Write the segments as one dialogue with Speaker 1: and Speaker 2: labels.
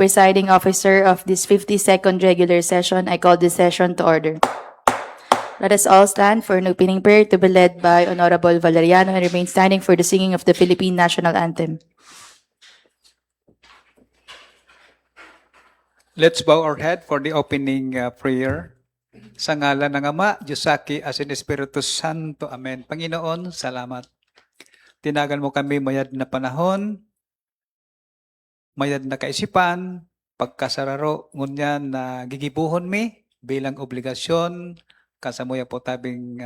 Speaker 1: presiding officer of this 52nd regular session, I call this session to order. Let us all stand for an opening prayer to be led by Honorable Valeriano and remain standing for the singing of the Philippine National Anthem.
Speaker 2: Let's bow our head for the opening prayer. Sa ngalan ng Ama, Diyosaki, as in Espiritu Santo. Amen. Panginoon, salamat. Tinagan mo kami mayad na panahon, mayad na kaisipan, pagkasararo, ngunyan na gigibuhon mi bilang obligasyon, kasamuya po tabing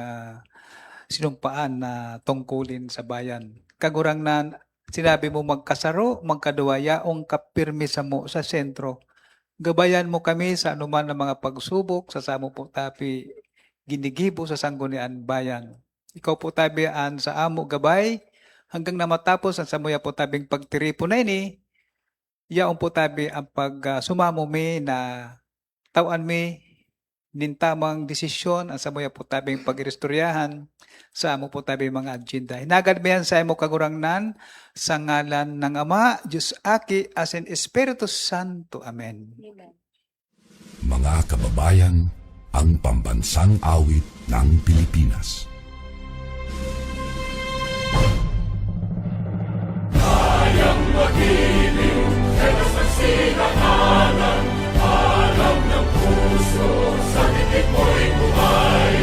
Speaker 2: sinumpaan na tungkulin sa bayan. Kagurang na sinabi mo magkasaro, magkaduwaya, ong kapirmi sa mo sa sentro. Gabayan mo kami sa anuman ng mga pagsubok, sa samo po tapi ginigibo sa sanggunian bayan. Ikaw po tabian sa amo gabay, hanggang na matapos ang samuya po tabing pagtiripo na ini, yaon po tabi ang pag sumamo mi na tawan mi nintamang desisyon ang samuya po tabing pag-irestoryahan sa amo po tabi mga agenda. Hinagad mo yan sa imo kagurangnan sa ngalan ng Ama, Diyos Aki, as in Espiritu Santo. Amen.
Speaker 3: Mga kababayan, ang pambansang awit ng Pilipinas.
Speaker 4: Kayang magiliw, kailas ng sinakalan, alam ng puso, sa titik mo'y buhay.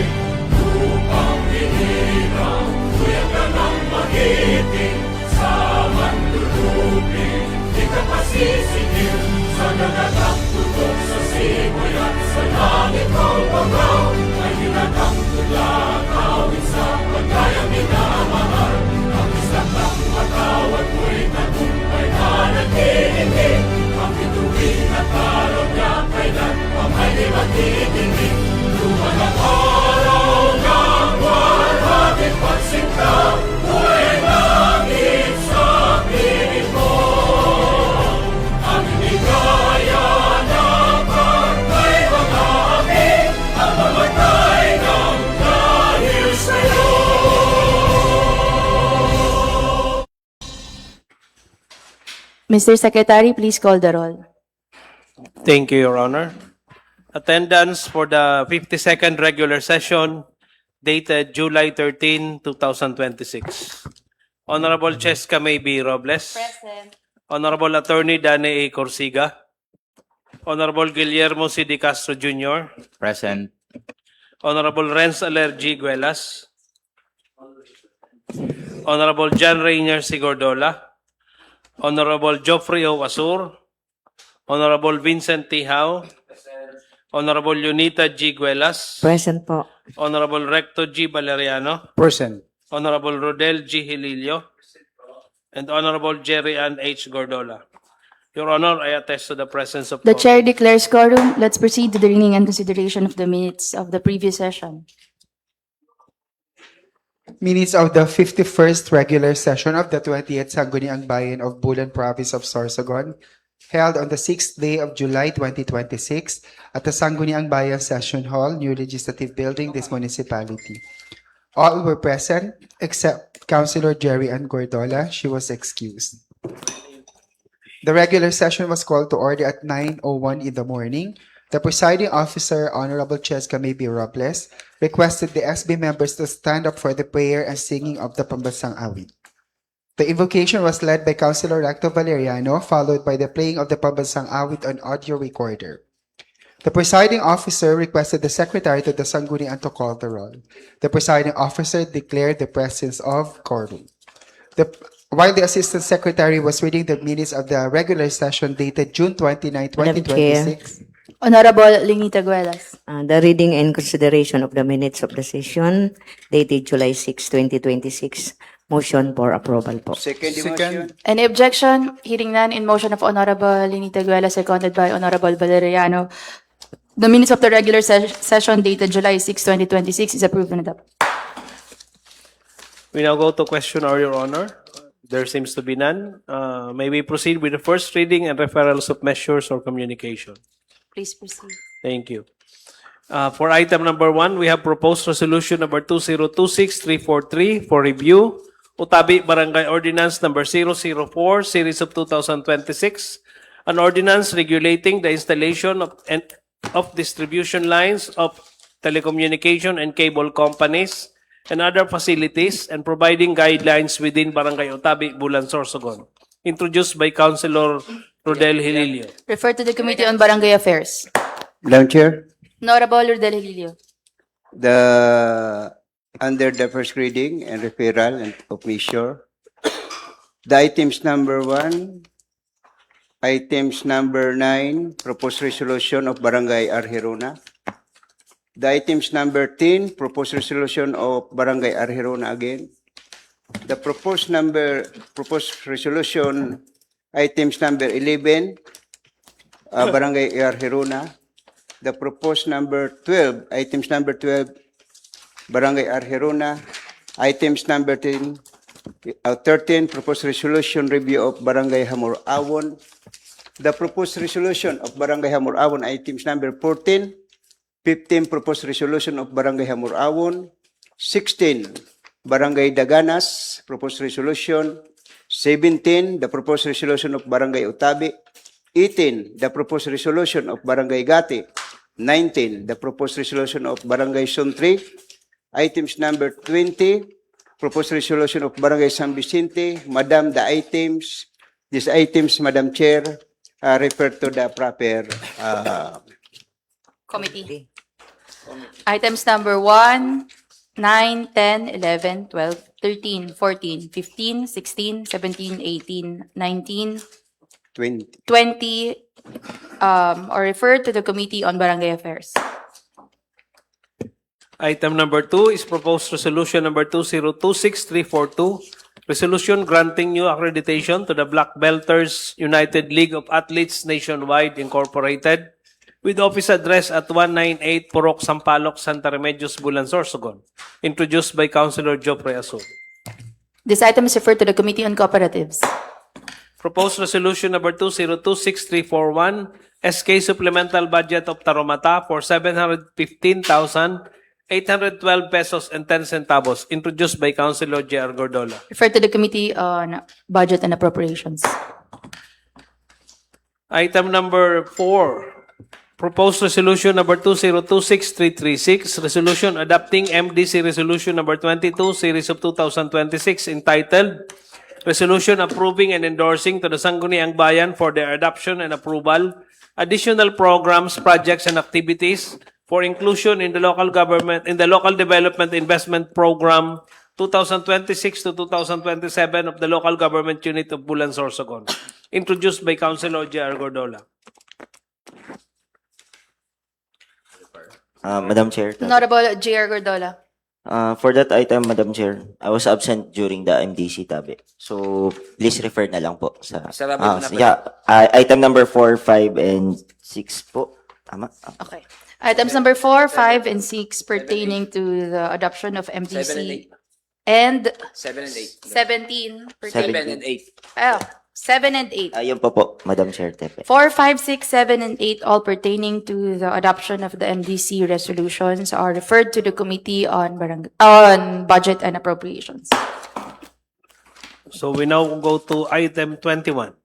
Speaker 4: Lupang hinirang, kuya ka ng magiting, sa manluluping, di ka pasisingil, sa nagatang tutok sa simoy at sa langit mong bangaw, ay hinatang tulad, awit sa pagkayang minamahal, ang isang ng matawad mo'y tagumpay na naghihindig, ang bituin at araw niya kailan pamay di magtitingin, luman ang araw ng warhabit pagsinta, buhay langit sa piling mo, ang inigaya ng pagkay mga api, ang mamatay ng dahil sa'yo.
Speaker 1: Mr. Secretary, please call the roll.
Speaker 5: Thank you, Your Honor. Attendance for the 52nd regular session dated July 13, 2026. Honorable Cheska May B. Robles.
Speaker 1: Present.
Speaker 5: Honorable Attorney Danny A. Corsiga. Honorable Guillermo C. De Castro Jr.
Speaker 6: Present.
Speaker 5: Honorable Renz Alergi Guelas. Honorable John Rainier Sigordola. Honorable Geoffrey O. Asur. Honorable Vincent T. Hao. Honorable Lunita G. Guelas.
Speaker 7: Present po.
Speaker 5: Honorable Recto G. Valeriano.
Speaker 2: Present.
Speaker 5: Honorable Rodel G. Hililio. And Honorable Jerry Ann H. Gordola. Your Honor, I attest to the presence of
Speaker 1: The
Speaker 5: quorum.
Speaker 1: chair declares quorum. Let's proceed to the reading and consideration of the minutes of the previous session.
Speaker 8: Minutes of the 51st regular session of the 20th Sangguniang Bayan of Bulan Province of Sorsogon, held on the 6th day of July 2026 at the Sangguniang Bayan Session Hall, New Legislative Building, this municipality. All were present except Councilor Jerry Ann Gordola. She was excused. The regular session was called to order at 9:01 in the morning. The presiding officer, Honorable Cheska May B. Robles, requested the SB members to stand up for the prayer and singing of the Pambansang Awit. The invocation was led by Councilor Recto Valeriano, followed by the playing of the Pambansang Awit on audio recorder. The presiding officer requested the secretary to the Sanggunian to call the roll. The presiding officer declared the presence of quorum. While the assistant secretary was reading the minutes of the regular session dated June 29, 2026,
Speaker 1: Honorable Linita Guelas.
Speaker 7: The reading and consideration of the minutes of the session dated July 6, 2026. Motion for approval po.
Speaker 2: Second.
Speaker 1: Any objection? Hearing none, in motion of Honorable Linita Guelas, seconded by Honorable Valeriano, the minutes of the regular session dated July 6, 2026 is approved and adopted.
Speaker 5: We now go to question or Your Honor. There seems to be none. May we proceed with the first reading and referrals of measures or communication?
Speaker 1: Please proceed.
Speaker 5: Thank you. For item number 1, we have proposed resolution number 2026343 for review. Utabi Barangay Ordinance number 004, Series of 2026, an ordinance regulating the installation of distribution lines of telecommunication and cable companies and other facilities and providing guidelines within Barangay Otabi, Bulan, Sorsogon. Introduced by Councilor Rodel Hililio.
Speaker 1: Refer to the Committee on Barangay Affairs.
Speaker 6: Madam Chair,
Speaker 1: Honorable Rodel Hililio.
Speaker 6: under the first reading and referral and of measure, the items number 1, items number 9, proposed resolution of Barangay Arjirona. The items number 10, proposed resolution of Barangay Arjirona again. The proposed resolution, items number 11, Barangay Arjirona. The proposed number 12, items number 12, Barangay Arjirona. Items number 13, proposed resolution review of Barangay Hamor Awon. The proposed resolution of Barangay Hamor Awon, items number 14, 15, proposed resolution of Barangay Hamor Awon. 16, Barangay Daganas, proposed resolution. 17, the proposed resolution of Barangay Otabi. 18, the proposed resolution of Barangay Gati. 19, the proposed resolution of Barangay Suntri. Items number 20, proposed resolution of Barangay San Vicente. Madam, these items, Madam Chair, refer to the proper
Speaker 1: Committee. Items number 1, 9, 10, 11, 12, 13, 14, 15, 16, 17, 18, 19,
Speaker 6: 20.
Speaker 1: 20, or referred to the Committee on Barangay Affairs.
Speaker 5: Item number 2 is proposed resolution number 2026342, resolution granting new accreditation to the Black Belters United League of Athletes Nationwide Incorporated with office address at 198 Purok Sampaloc, Santa Remedios, Bulan, Sorsogon. Introduced by Councilor Jopre Asul.
Speaker 1: This item is referred to the Committee on Cooperatives.
Speaker 5: Proposed resolution number 2026341, SK Supplemental Budget of Taromata for 715,812 pesos and 10 centavos. Introduced by Councilor J.R. Gordola.
Speaker 1: Referred to the Committee on Budget and Appropriations.
Speaker 5: Item number 4, proposed resolution number 2026336, resolution adopting MDC resolution number 22, series of 2026, entitled Resolution approving and endorsing to the Sangguniang Bayan for their adoption and approval additional programs, projects, and activities for inclusion in the local development investment program 2026 to 2027 of the local government unit of Bulan, Sorsogon. Introduced by Councilor J.R. Gordola.
Speaker 9: Madam Chair,
Speaker 1: Honorable J.R. Gordola.
Speaker 9: for that item, Madam Chair, I was absent during the MDC tabi. So, please refer na lang po sa... item number 4, 5, and 6 po. Tama?
Speaker 1: Okay. Items number 4, 5, and 6 pertaining to the adoption of MDC. And
Speaker 10: 7 and 8.
Speaker 1: 17 pertaining.
Speaker 10: 7 and 8.
Speaker 1: 7 and 8.
Speaker 9: Ayun po, Madam Chair, tepe.
Speaker 1: 4, 5, 6, 7, and 8, all pertaining to the adoption of the MDC resolutions, are referred to the Committee on Budget and Appropriations.
Speaker 5: So we now go to item 21.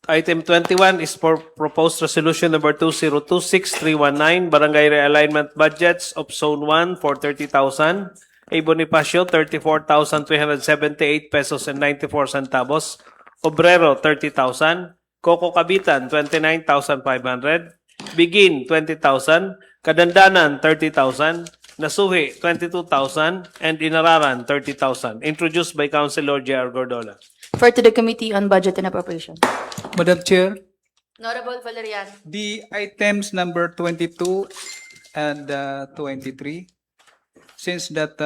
Speaker 5: Item 21 is for proposed resolution number 2026319, Barangay Realignment Budgets of Zone 1 for 30,000, A. Bonifacio 34,378 pesos and 94 centavos, Obrero 30,000, Coco Cabitan 29,500, Begin 20,000, Kadandanan 30,000, Nasuhi 22,000, and Inararan 30,000. Introduced by Councilor J.R. Gordola.
Speaker 1: Referred to the Committee on Budget and Appropriations.
Speaker 2: Madam Chair,
Speaker 1: Honorable Valeriano.
Speaker 2: the items number 22 and 23, since that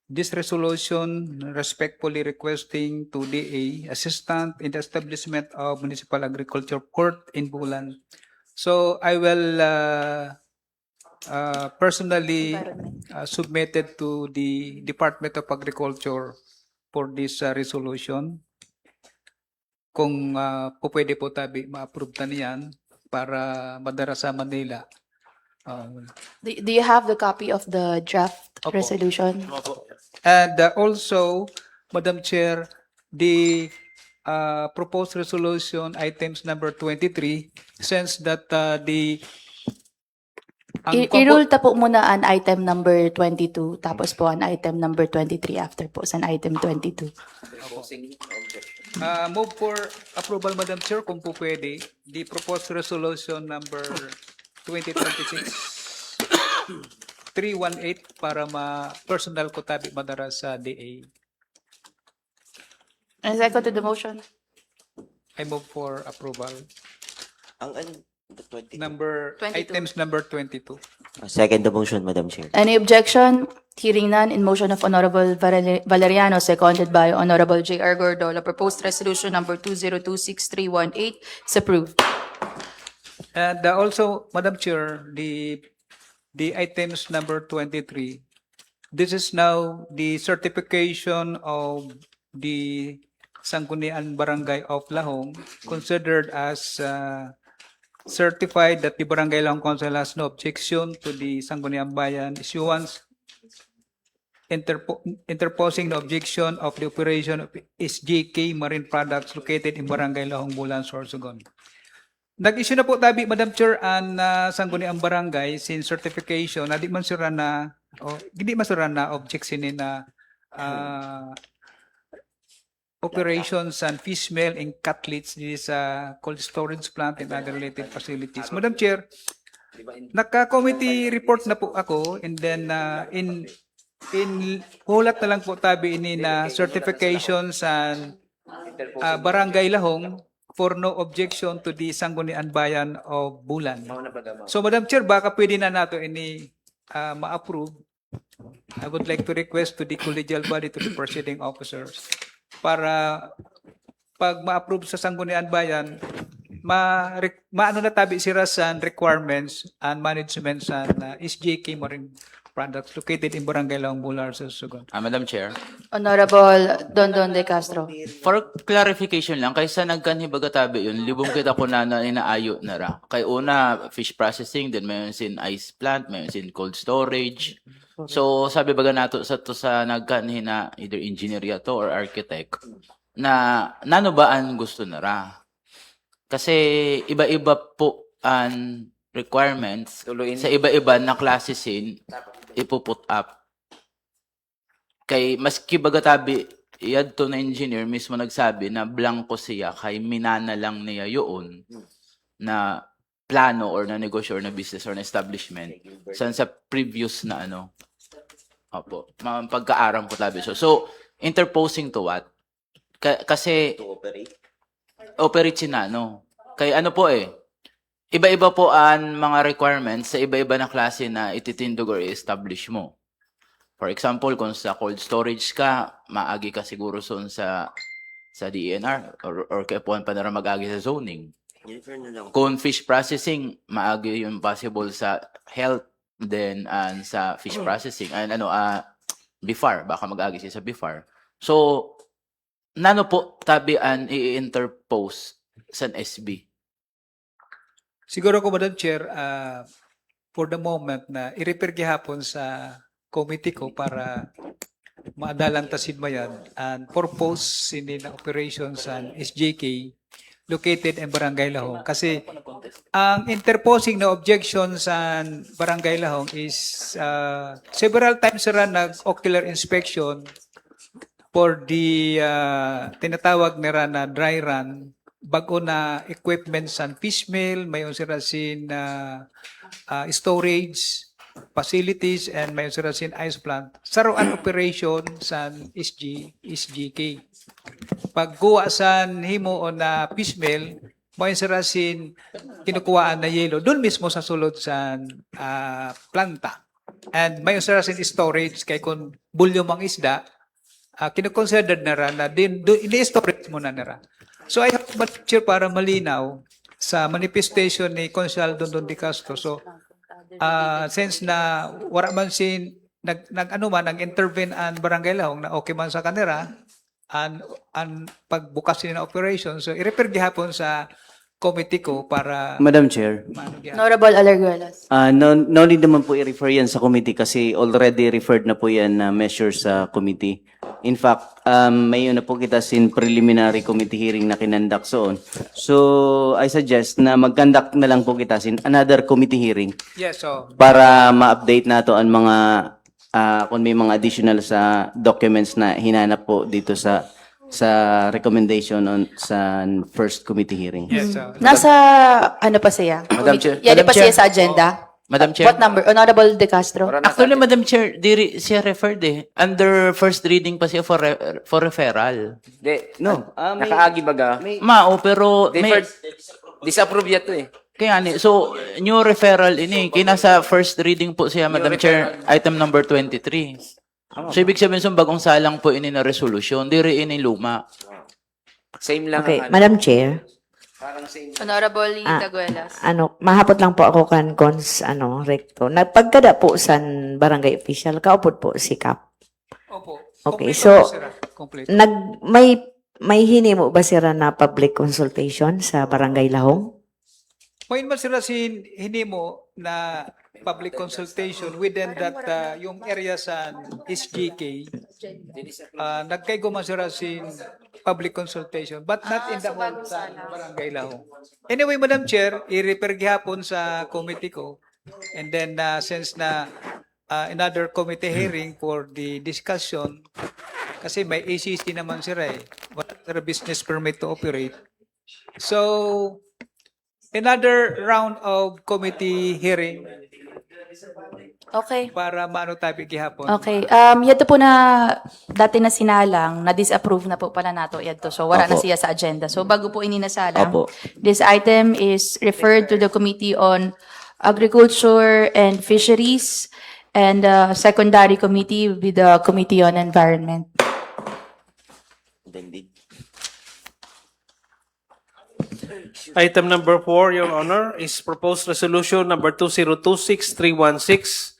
Speaker 2: this resolution respectfully requesting to DA assistant in the establishment of Municipal Agriculture Court in Bulan. So I will personally submitted to the Department of Agriculture for this resolution. Kung po pwede po tabi ma-approve na niyan para madara sa Manila.
Speaker 1: Do you have the copy of the draft
Speaker 2: Opo.
Speaker 1: resolution?
Speaker 2: And also, Madam Chair, the proposed resolution items number 23 since that
Speaker 1: I-rule ta po muna an item number 22, tapos po an item number 23 after po sa item 22.
Speaker 2: Move for approval, Madam Chair, kung po pwede, the proposed resolution number 2026 318 para ma-personal ko tabi madara sa DA.
Speaker 1: And second to the motion.
Speaker 2: I move for approval.
Speaker 9: The 20.
Speaker 2: Number
Speaker 1: 22.
Speaker 2: items number 22.
Speaker 9: Second the motion, Madam Chair.
Speaker 1: Any objection? Hearing none, in motion of Honorable Valeriano, seconded by Honorable J.R. Gordo, the proposed resolution number 2026-318 is approved.
Speaker 2: And also, Madam Chair, the items number 23, this is now the certification of the Sangguniang Barangay of Lahong, considered as certified that the Barangay Lahong Council has no objection to the Sangguniang Bayan issuance, interposing the objection of the operation of SJK Marine Products located in Barangay Lahong, Bulan, Sorsogon. Nag-issue na po tabi, Madam Chair, ang Sangguniang Barangay sin certification na di man sura na hindi man sura na objection ni na operations and fish meal and cutlets this cold storage plant and other related facilities. Madam Chair, naka-committee report na po ako, and then in hulat na lang po tabi ini na certifications and Barangay Lahong for no objection to the Sangguniang Bayan of Bulan. So Madam Chair, baka pwede na nato ini ma-approve. I would like to request to the collegial body, to the proceeding officers, para pag ma-approve sa Sangguniang Bayan, maano na tabi sira sa requirements and management sa SJK Marine Products located in Barangay Lahong, Bular, Sorsogon.
Speaker 10: Madam Chair,
Speaker 1: Honorable Dondon De Castro.
Speaker 10: for clarification lang, kaysa nagkanhibaga tabi yun, libong kita ko na inaayo na ra. Kay una, fish processing, then mayroon sin ice plant, mayroon sin cold storage. So, sabi baga nato sa to sa nagkanhi na either engineer yato or architect, na nano ba ang gusto na ra? Kasi iba-iba po ang requirements sa iba-iba na klasesin ipuput up. Kay maski baga tabi iyadto na engineer mismo nagsabi na blanco siya kay minana lang niya yun na plano or na negosyo or na business or na establishment sa previous na ano. Opo, pagkaaram po tabi. So interposing to what? Kasi
Speaker 9: To operate.
Speaker 10: operate sina no. Kay ano po iba-iba po ang mga requirements sa iba-iba na klase na ititindog or i-establish mo. For example, kung sa cold storage ka, maagi ka siguro son sa DENR or kaya po pa na mag-agi sa zoning. Kung fish processing, maagi yung possible sa health, then sa fish processing, BIFAR, baka mag-agi siya sa BIFAR. So, nano po tabi ang i-interpose sa SB?
Speaker 2: Siguro ko, Madam Chair, for the moment na i-refer gihapon sa committee ko para maadalang tasid mo yan and purpose sini na operations sa SJK located in Barangay Lahong. Kasi ang interposing na objection sa Barangay Lahong is several times na nag-ocular inspection for the tinatawag nila na dry run, bago na equipment sa fish meal, may usirasin storage facilities, and may usirasin ice plant. Saruan operation sa SJK. Pagkuha sa himo o na fish meal, may usirasin kinukuhaan na yelo doon mismo sa sulod sa planta. And may usirasin storage kay kung bulyong ang isda, kinukonsider na ra na ini-storage mo na ra. So I have but chair para malinaw sa manifestation ni Consul Dondon De Castro. So since na wala man sin nag-intervene ang Barangay Lahong na okay man sa kanila ang pagbukas nila na operation, so i-refer gihapon sa committee ko para
Speaker 11: Madam Chair,
Speaker 1: Honorable Alarguelas.
Speaker 11: no need naman po i-refer yan sa committee kasi already referred na po yan na measure sa committee. In fact, may na po kita sin preliminary committee hearing na kinandak soon. So, I suggest na mag-conduct na lang po kita sin another committee hearing
Speaker 2: yes, so
Speaker 11: para ma-update nato ang mga kung may mga additional sa documents na hinanap po dito sa recommendation on sa first committee hearing.
Speaker 2: yes, so
Speaker 1: Nasa, ano pa siya?
Speaker 10: Madam Chair.
Speaker 1: Yan
Speaker 10: Madam
Speaker 1: pa
Speaker 10: Chair.
Speaker 1: siya sa agenda?
Speaker 10: Madam Chair.
Speaker 1: What number? Honorable De Castro.
Speaker 10: Actually, Madam Chair, siya referred eh. Under first reading pa siya for referral.
Speaker 11: No,
Speaker 12: Nakaagi baga.
Speaker 10: Mao, pero may...
Speaker 12: Disapprove yato eh.
Speaker 10: Kaya ni, so, new referral ini, kinasa first reading po siya, Madam Chair, item number 23. So, ibig sabihin, so, bagong salang po ini na resolution, diri ini luma.
Speaker 12: Same lang
Speaker 7: Okay,
Speaker 12: ang
Speaker 7: Madam Chair.
Speaker 12: parang same.
Speaker 1: Honorable Taguelas.
Speaker 7: Mahapot lang po ako kan cons, recto. Nagpagkada po sa barangay official, kaupod po si Kap.
Speaker 2: opo.
Speaker 7: Okay,
Speaker 2: Complete
Speaker 7: so,
Speaker 2: na, sir. Complete.
Speaker 7: may hinimo ba sila na public consultation sa barangay Lahong?
Speaker 2: Point man sila sin hinimo na public consultation within that yung area sa SGK. Nagkaigo man sila sin public consultation but not in the whole sa barangay Lahong. Anyway, Madam Chair, i-refer gihapon sa committee ko and then since na another committee hearing for the discussion kasi may ACC naman sila what are business permit to operate. So another round of committee hearing
Speaker 1: Okay.
Speaker 2: para maano tayo gihapon.
Speaker 1: Okay. Yato po na dati na sinalang, na-disapprove na po pala nato yato. So, wala na
Speaker 11: Opo.
Speaker 1: siya sa agenda. So, bago po ininasalang,
Speaker 11: Opo.
Speaker 1: this item is referred to the Committee on Agriculture and Fisheries and secondary committee with the Committee on Environment.
Speaker 5: Item number 4, Your Honor, is proposed resolution number 2026316,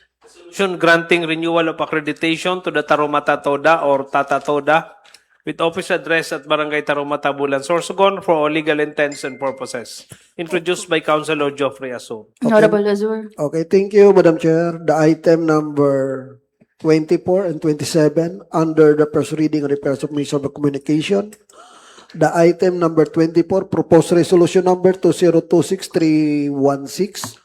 Speaker 5: resolution granting renewal of accreditation to the Tarumata Toda or Tata Toda with office address at Barangay Tarumata, Bulan, Sorsogon for all legal intents and purposes. Introduced by Councilor Geoffrey Aso.
Speaker 1: Honorable Azur.
Speaker 13: Okay, thank you, Madam Chair. The item number 24 and 27 under the first reading and repairs of means of communication. The item number 24, proposed resolution number 2026316.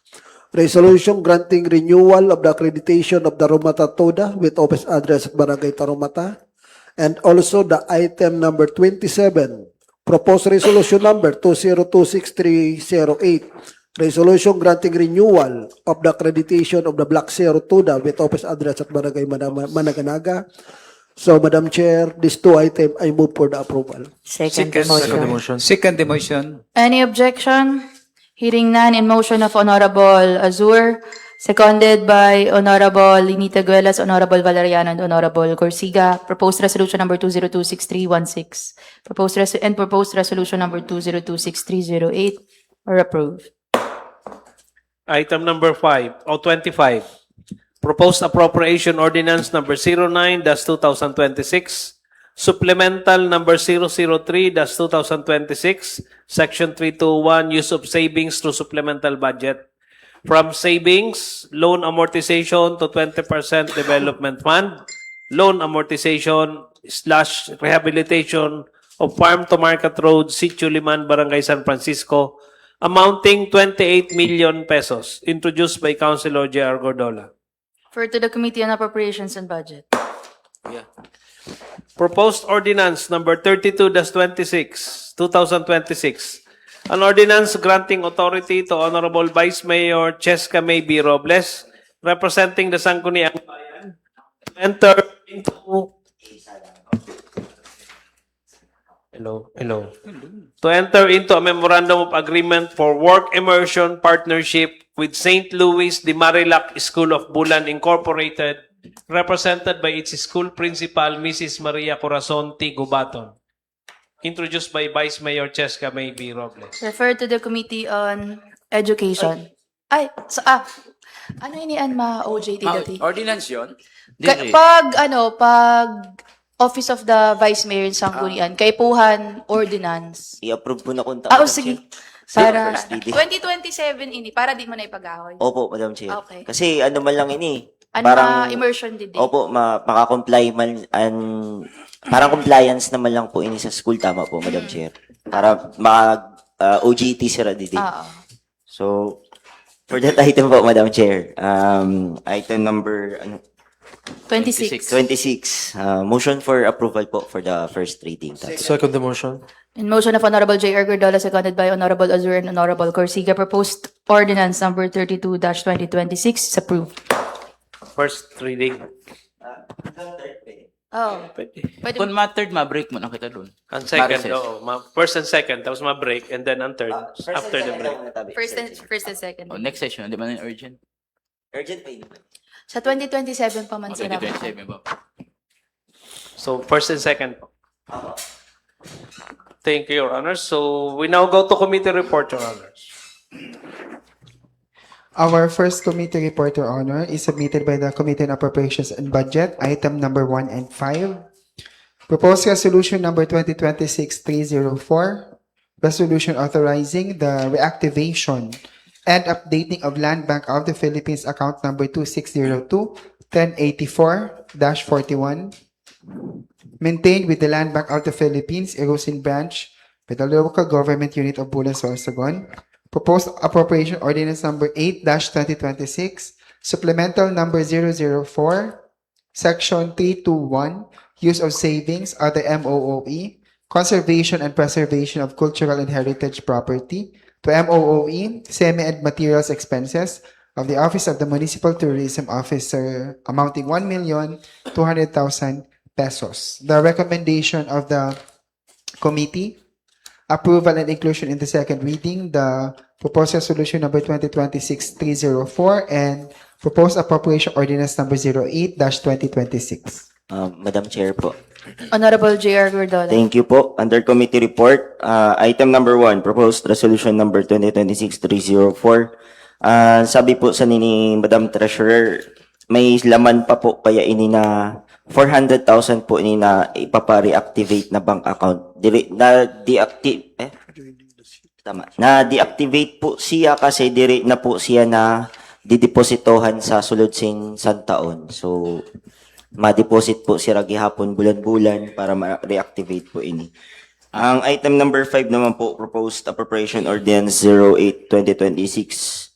Speaker 13: Resolution granting renewal of the accreditation of the Tarumata Toda with office address at Barangay Tarumata. And also the item number 27, proposed resolution number 2026308. Resolution granting renewal of the accreditation of the Black Zero Toda with office address at Barangay Managanaga. So, Madam Chair, these two items I move for the approval.
Speaker 7: Second motion.
Speaker 2: Second the motion.
Speaker 1: Any objection? Hearing none, in motion of Honorable Azur, seconded by Honorable Linita Guelas, Honorable Valeriano, and Honorable Corsiga. Proposed resolution number 2026316. Proposed resolution number 2026308 are approved.
Speaker 5: Item number 5, or 25. Proposed appropriation ordinance number 09-2026, supplemental number 003-2026, section 321, use of savings to supplemental budget. From savings, loan amortization to 20% development fund, loan amortization / rehabilitation of farm to market road, Sitio Liman, Barangay San Francisco, amounting 28 million pesos, introduced by Councilor J.R. Gordola.
Speaker 1: For to the Committee on Appropriations and Budget.
Speaker 5: Proposed ordinance number 32-26, 2026. An ordinance granting authority to Honorable Vice Mayor Cheska May B. Robles, representing the Sangguniang Bayan, to enter into a memorandum of agreement for work immersion partnership with St. Louis de Marilac School of Bulan Incorporated, represented by its school principal, Mrs. Maria Corazon T. Gubaton. Introduced by Vice Mayor Cheska May B. Robles.
Speaker 1: Refer to the Committee on Education. Ano inian ma OJT dati?
Speaker 12: Ordinance yun?
Speaker 1: Pag Office of the Vice Mayor in Sangguniang, kay Puhan Ordinance.
Speaker 9: I-approve po na kung
Speaker 1: Sige. Para
Speaker 9: first reading.
Speaker 1: 2027 ini, para di mo na ipag-ahoy.
Speaker 9: Opo, Madam Chair.
Speaker 1: Okay.
Speaker 9: Kasi ano man lang ini.
Speaker 1: Ano immersion did
Speaker 9: Opo, makakomply man, parang compliance naman lang po ini sa school. Tama po, Madam Chair. Para OJT sira didi.
Speaker 1: Oo.
Speaker 9: So, for that item po, Madam Chair, item number
Speaker 1: 26.
Speaker 9: 26, motion for approval po for the first reading.
Speaker 11: Second the motion.
Speaker 1: In motion of Honorable J.R. Gordola, seconded by Honorable Azur and Honorable Corsiga, proposed ordinance number 32-2026 is approved.
Speaker 5: First reading.
Speaker 1: Oh.
Speaker 5: Pwede.
Speaker 1: Pwede
Speaker 10: Kung ma-third, ma-break mo na kita dun.
Speaker 5: Ang second,
Speaker 10: Ma-recess.
Speaker 5: first and second, tapos ma-break, and then ang third, after the break.
Speaker 1: first and second.
Speaker 10: Oh, next session, di ba na yung urgent?
Speaker 9: Urgent pa yun.
Speaker 1: Sa 2027 pa man
Speaker 10: Okay,
Speaker 1: sila.
Speaker 10: 27 ba?
Speaker 5: So, first and second. Thank you, Your Honor. So, we now go to committee report, Your Honors.
Speaker 8: Our first committee report, Your Honor, is submitted by the Committee on Appropriations and Budget, item number 1 and 5. Proposed resolution number 2026-304, resolution authorizing the reactivation and updating of Land Bank of the Philippines account number 2602-1084-41, maintained with the Land Bank of the Philippines, Erosin Branch, with the local government unit of Bulan, Sorsogon. Proposed appropriation ordinance number 8-2026, supplemental number 004, section 321, use of savings, other MOOE, conservation and preservation of cultural and heritage property, to MOOE, semi and materials expenses of the Office of the Municipal Tourism Officer amounting 1,200,000 pesos. The recommendation of the committee, approval and inclusion in the second reading, the proposed resolution number 2026-304 and proposed appropriation ordinance number 08-2026.
Speaker 9: Madam Chair po.
Speaker 1: Honorable J.R. Gordola.
Speaker 9: Thank you po. Under committee report, item number 1, proposed resolution number 2026-304. Sabi po sa ni Madam Treasurer, may laman pa po kaya ini na 400,000 po ini na ipapa-reactivate na bank account. Na-deactivate po siya kasi dire na po siya na didepositohan sa sulod sing santaon. So, ma-deposit po siya gihapon bulan-bulan para ma-reactivate po ini. Ang item number 5 naman po, proposed appropriation ordinance 08-2026.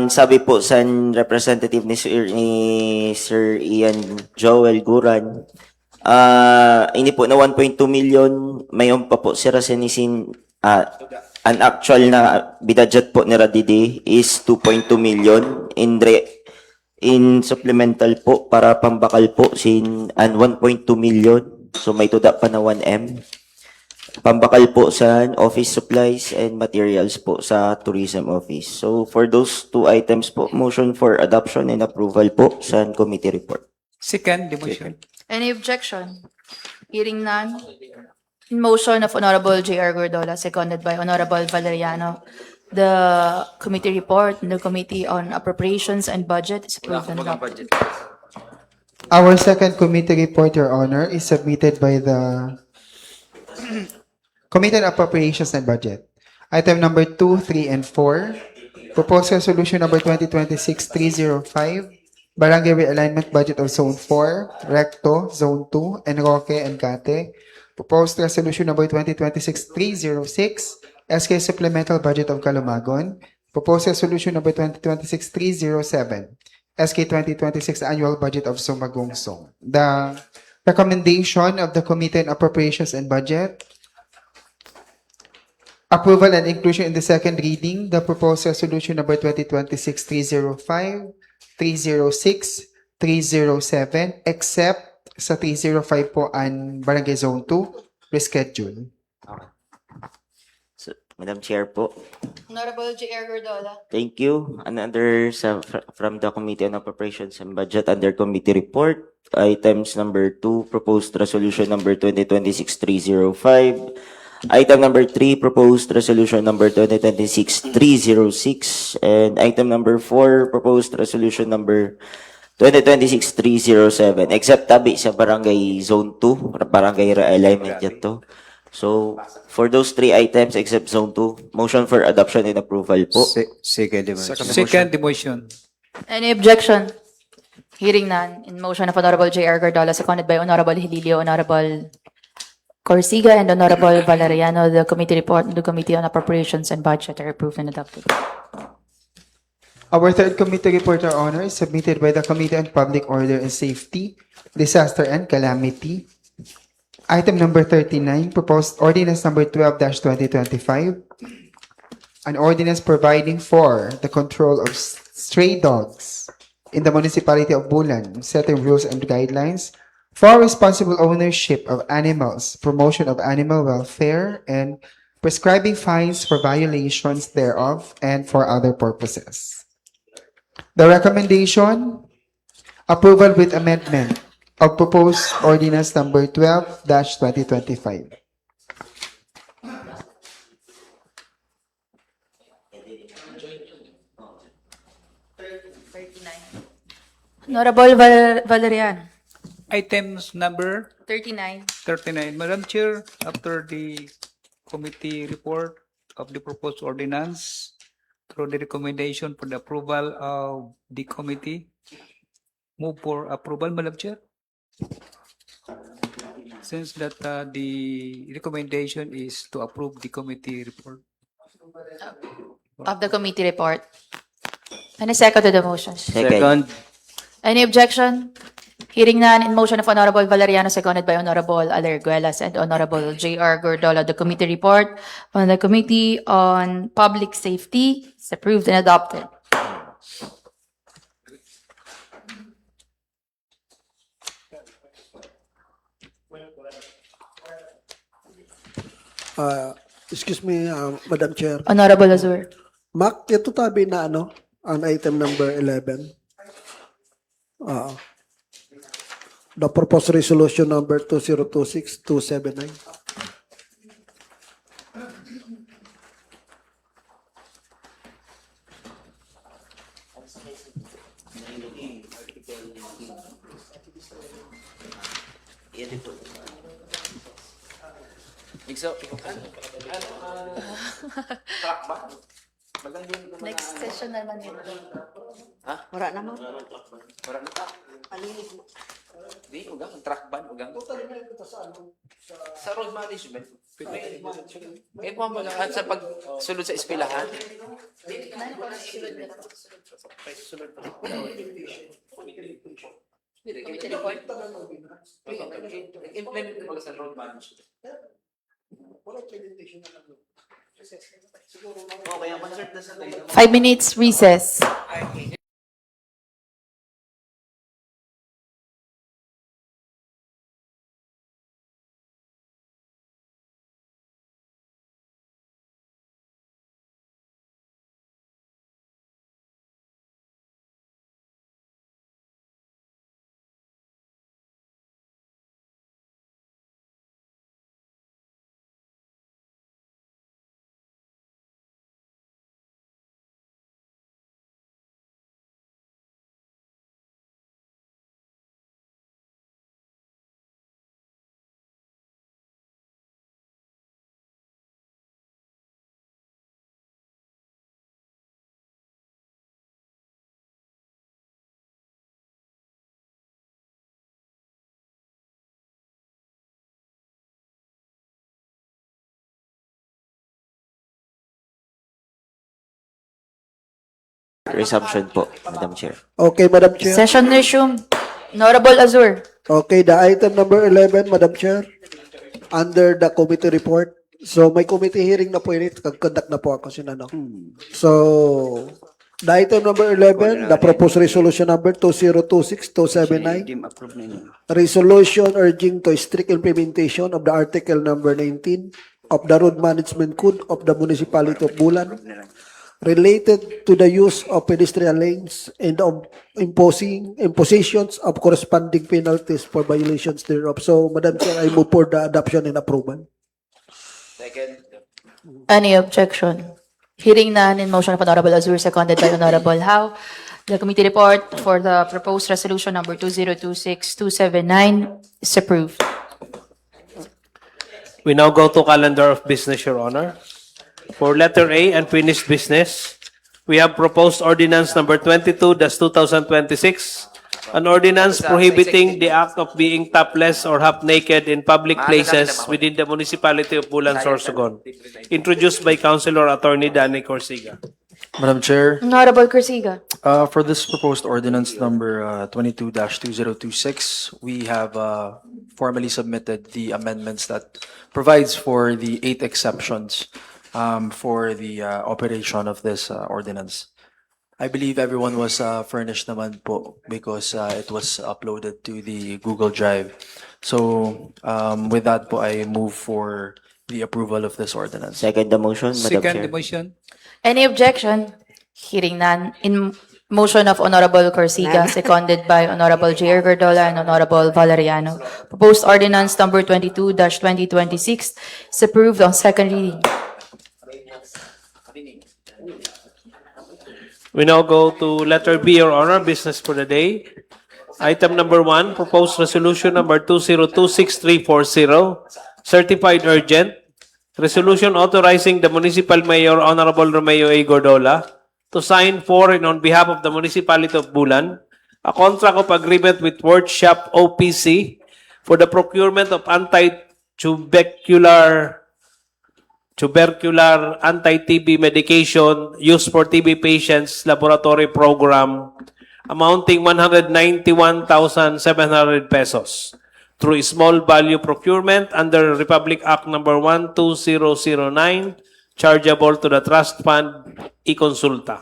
Speaker 9: Sabi po sa representative ni Sir Ian Joel Guran, ini po na 1.2 million, mayon pa po sira sinisin, an actual na bidadget po ni Radidi is 2.2 million, in supplemental po para pambakal po sin 1.2 million, so may tuda pa na 1M. Pambakal po sa office supplies and materials po sa tourism office. So for those two items po, motion for adoption and approval po sa committee report.
Speaker 2: Second, the motion.
Speaker 1: Any objection? Hearing none. In motion of Honorable J.R. Gordola, seconded by Honorable Valeriano, the committee report in the Committee on Appropriations and Budget is approved and adopted.
Speaker 8: Our second committee report, Your Honor, is submitted by the Committee on Appropriations and Budget. Item number 2, 3, and 4. Proposed resolution number 2026-305. Barangay Realignment Budget of Zone 4, Recto, Zone 2, Enroque, and Cate. Proposed resolution number 2026-306. SK Supplemental Budget of Calumagon. Proposed resolution number 2026-307. SK 2026 Annual Budget of Sumagungsong. The recommendation of the Committee on Appropriations and Budget, approval and inclusion in the second reading, the proposed resolution number 2026-305, 306, 307, except sa 305 po ang Barangay Zone 2, reschedule.
Speaker 9: So, Madam Chair po.
Speaker 1: Honorable J.R. Gordola.
Speaker 9: Thank you. Another from the Committee on Appropriations and Budget under committee report, items number 2, proposed resolution number 2026-305. Item number 3, proposed resolution number 2026-306. And item number 4, proposed resolution number 2026-307. Except tabi sa Barangay Zone 2, Barangay Realignment yan to. So, for those 3 items except Zone 2, motion for adoption and approval po.
Speaker 6: Second motion.
Speaker 2: Second motion.
Speaker 1: Any objection? Hearing none. In motion of Honorable J.R. Gardola, seconded by Honorable Hililio, Honorable Corsiga, and Honorable Valeriano, the committee report of the Committee on Appropriations and Budget are approved and adopted.
Speaker 8: Our third committee report, Your Honor, is submitted by the Committee on Public Order and Safety, Disaster and Calamity. Item number 39, proposed ordinance number 12-2025, an ordinance providing for the control of stray dogs in the municipality of Bulan, setting rules and guidelines for responsible ownership of animals, promotion of animal welfare, and prescribing fines for violations thereof and for other purposes. The recommendation, approval with amendment of proposed ordinance number 12-2025.
Speaker 1: Honorable Valeriano.
Speaker 2: Items number
Speaker 1: 39.
Speaker 2: 39. Madam Chair, after the committee report of the proposed ordinance, through the recommendation for the approval of the committee, move for approval, Madam Chair. Since that the recommendation is to approve the committee report.
Speaker 1: Of the committee report. Any second to the motion?
Speaker 11: Second.
Speaker 1: Any objection? Hearing none, in motion of Honorable Valeriano, seconded by Honorable Alerguelas and Honorable J.R. Gordola, the committee report on the Committee on Public Safety is approved and adopted.
Speaker 13: Excuse me, Madam Chair.
Speaker 1: Honorable Azur.
Speaker 13: Mac, ito tabi na ang item number 11. The proposed resolution number 2026-279.
Speaker 1: Next session naman yun.
Speaker 7: Wala naman.
Speaker 12: Wala na ta. Di, ugang, track ban, ugang. Sa road management. Eh, kung mga sa pagsulod sa eskwelahan. Implement mo sa road management. Okay, ang concert na sa
Speaker 1: 5 minutes recess.
Speaker 9: Resumption po, Madam Chair.
Speaker 13: Okay, Madam Chair.
Speaker 1: Session resumed. Honorable Azur.
Speaker 13: Okay, the item number 11, Madam Chair, under the committee report. So, may committee hearing na po yun. Kag-conduct na po ako sinano. So, the item number 11, the proposed resolution number 2026-279. Resolution urging to strict implementation of the article number 19 of the Road Management Code of the Municipality of Bulan related to the use of pedestrian lanes and of impositions of corresponding penalties for violations thereof. So, Madam Chair, I move for the adoption and approval.
Speaker 12: second.
Speaker 1: Any objection? Hearing none, in motion of Honorable Azur, seconded by Honorable Howe, the committee report for the proposed resolution number 2026-279 is approved.
Speaker 5: We now go to calendar of business, Your Honor. For letter A, unfinished business, we have proposed ordinance number 22-2026, an ordinance prohibiting the act of being topless or half naked in public places within the municipality of Bulan, Sorsogon, introduced by Councilor Attorney Danny Corsiga.
Speaker 14: Madam Chair,
Speaker 1: Honorable Corsiga.
Speaker 14: for this proposed ordinance number 22-2026, we have formally submitted the amendments that provides for the 8 exceptions for the operation of this ordinance. I believe everyone was furnished naman po because it was uploaded to the Google Drive. So with that po, I move for the approval of this ordinance.
Speaker 9: Second the motion, Madam
Speaker 2: Second
Speaker 9: Chair.
Speaker 2: the motion.
Speaker 1: Any objection? Hearing none. In motion of Honorable Corsiga, seconded by Honorable J.R. Gordola and Honorable Valeriano. Proposed ordinance number 22-2026 is approved on second reading.
Speaker 5: We now go to letter B, Your Honor, business for the day. Item number 1, proposed resolution number 2026340, certified urgent. Resolution authorizing the municipal mayor, Honorable Romeo A. Gordola, to sign for and on behalf of the municipality of Bulan, a contract of agreement with Workshop OPC for the procurement of tubercular anti-TB medication used for TB patients laboratory program amounting 191,700 pesos through small value procurement under Republic Act number 12009, chargeable to the trust fund e-consulta.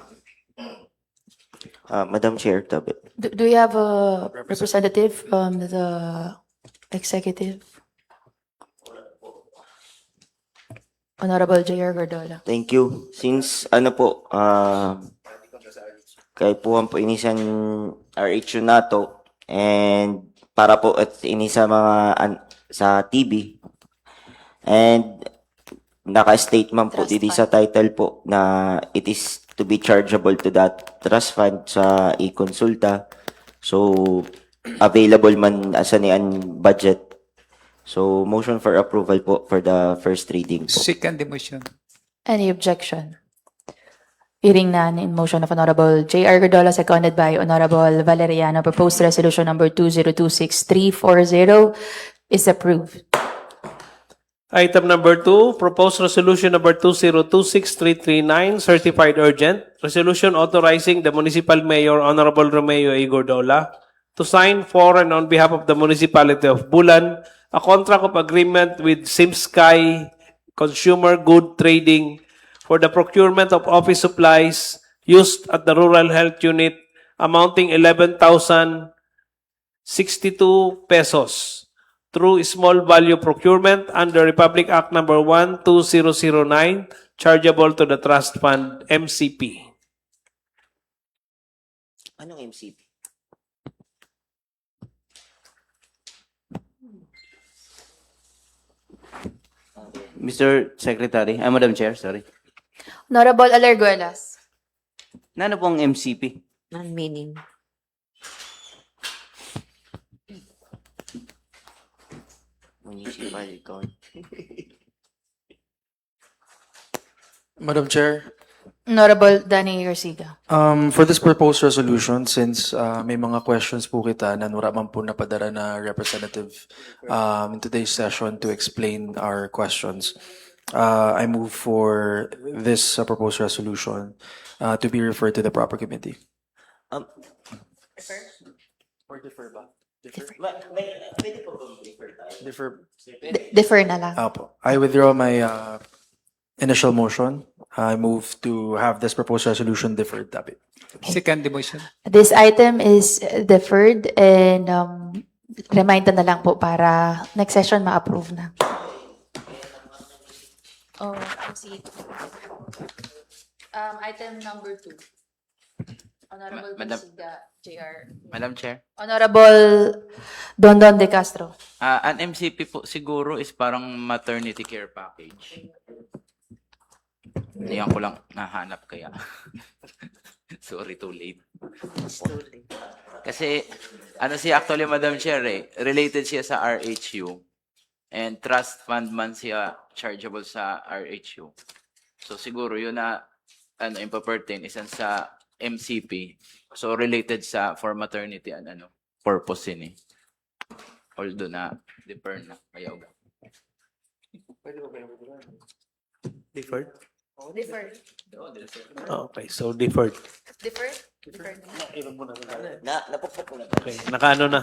Speaker 9: Madam Chair, tabi.
Speaker 1: Do we have a representative from the executive? Honorable J.R. Gordola.
Speaker 9: Thank you. Since kay po inisan RHU nato and para po at inisa mga sa TB and naka-statement po dito sa title po na it is to be chargeable to that trust fund sa e-consulta. So available man as an budget. So motion for approval po for the first reading po.
Speaker 2: Second the motion.
Speaker 1: Any objection? Hearing none, in motion of Honorable J.R. Gordola, seconded by Honorable Valeriano, proposed resolution number 2026340 is approved.
Speaker 5: Item number 2, proposed resolution number 2026339, certified urgent. Resolution authorizing the municipal mayor, Honorable Romeo A. Gordola, to sign for and on behalf of the municipality of Bulan, a contract of agreement with Simsky Consumer Good Trading for the procurement of office supplies used at the Rural Health Unit amounting 11,062 pesos through small value procurement under Republic Act number 12009, chargeable to the trust fund MCP.
Speaker 9: Anong MCP?
Speaker 11: Mr. Secretary, Madam Chair, sorry.
Speaker 1: Honorable Alerguelas.
Speaker 11: Ano pong MCP?
Speaker 7: Non-meaning.
Speaker 9: Municipal account.
Speaker 14: Madam Chair,
Speaker 1: Honorable Danny Corsiga.
Speaker 14: for this proposed resolution, since may mga questions po kita na wala man po napadala na representative in today's session to explain our questions, I move for this proposed resolution to be referred to the proper committee. Or defer ba?
Speaker 9: Pwede po bang refer tayo?
Speaker 1: Defer na lang.
Speaker 14: Apo. I withdraw my initial motion. I move to have this proposed resolution deferred. Tabi.
Speaker 2: Second the motion.
Speaker 1: This item is deferred and reminder na lang po para next session ma-approve na. Oh, item number 2. Honorable
Speaker 10: Madam-
Speaker 1: Corsiga, JR.
Speaker 10: Madam Chair.
Speaker 1: Honorable Dondon De Castro.
Speaker 10: An MCP po siguro is parang maternity care package. Diyan ko lang nahanap kaya. Sorry, too late. Kasi, ano siya actually, Madam Chair, related siya sa RHU. And trust fund man siya chargeable sa RHU. So siguro yun na impapertain isan sa MCP. So related sa for maternity and purpose ini. Although na defer na ayaw.
Speaker 5: Deferred?
Speaker 1: Deferred.
Speaker 5: Okay, so deferred.
Speaker 1: Deferred? Deferred.
Speaker 9: Napukpok ko na.
Speaker 5: Okay, naka na,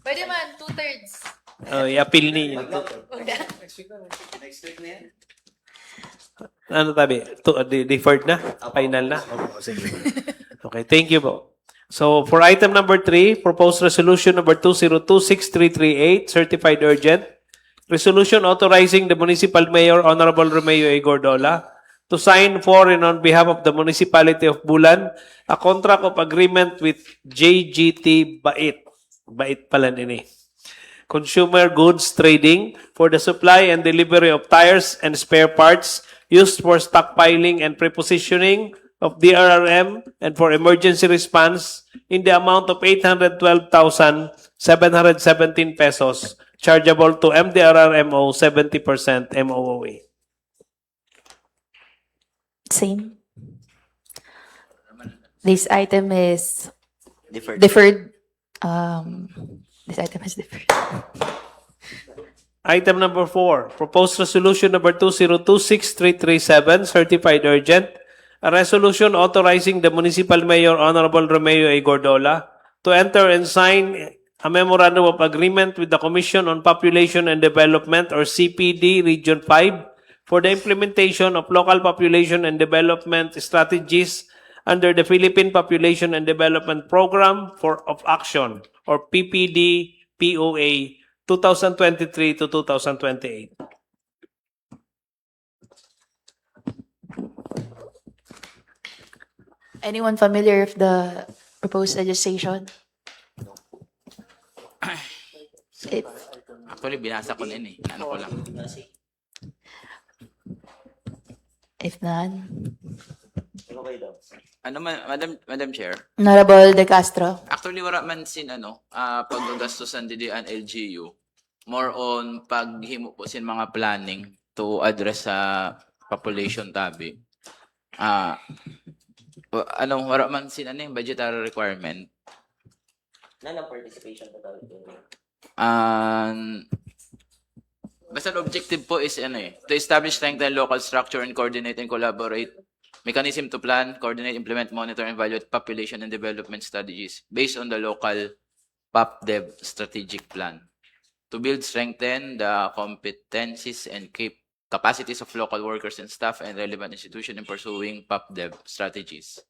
Speaker 1: Pwede man, 2/3.
Speaker 5: i-appeal ni. Ano tabi? Deferred na? Final na? Sige. Okay, thank you po. So, for item number 3, proposed resolution number 2026-338, certified urgent. Resolution authorizing the municipal mayor, Honorable Romeo A. Gordola, to sign for and on behalf of the municipality of Bulan, a contract of agreement with JGT Bait. Bait pala nini. Consumer Goods Trading for the supply and delivery of tires and spare parts used for stockpiling and prepositioning of DRRM and for emergency response in the amount of 812,717 pesos chargeable to MDRRMO 70% MOOA.
Speaker 1: Same. This item is
Speaker 9: Deferred.
Speaker 1: deferred. This item is deferred.
Speaker 5: Item number 4, proposed resolution number 2026-337, certified urgent. A resolution authorizing the municipal mayor, Honorable Romeo A. Gordola, to enter and sign a memorandum of agreement with the Commission on Population and Development, or CPD Region 5, for the implementation of local population and development strategies under the Philippine Population and Development Program of Action, or PPD-POA 2023 to 2028.
Speaker 1: Anyone familiar with the proposed legislation? If,
Speaker 10: Actually, binasa ko na yun eh. Ano ko lang.
Speaker 1: if none,
Speaker 10: Madam Chair,
Speaker 1: Honorable De Castro.
Speaker 10: actually wala man sin paggastusan didi ang LGU. More on paghimo po sin mga planning to address sa population tabi. Wala man sin budgetary requirement.
Speaker 9: Nanang participation na tawag ito.
Speaker 10: Basta the objective po is to establish, strengthen local structure and coordinate and collaborate mechanism to plan, coordinate, implement, monitor, and evaluate population and development strategies based on the local PopDev strategic plan. To build, strengthen the competencies and capacities of local workers and staff and relevant institutions in pursuing PopDev strategies.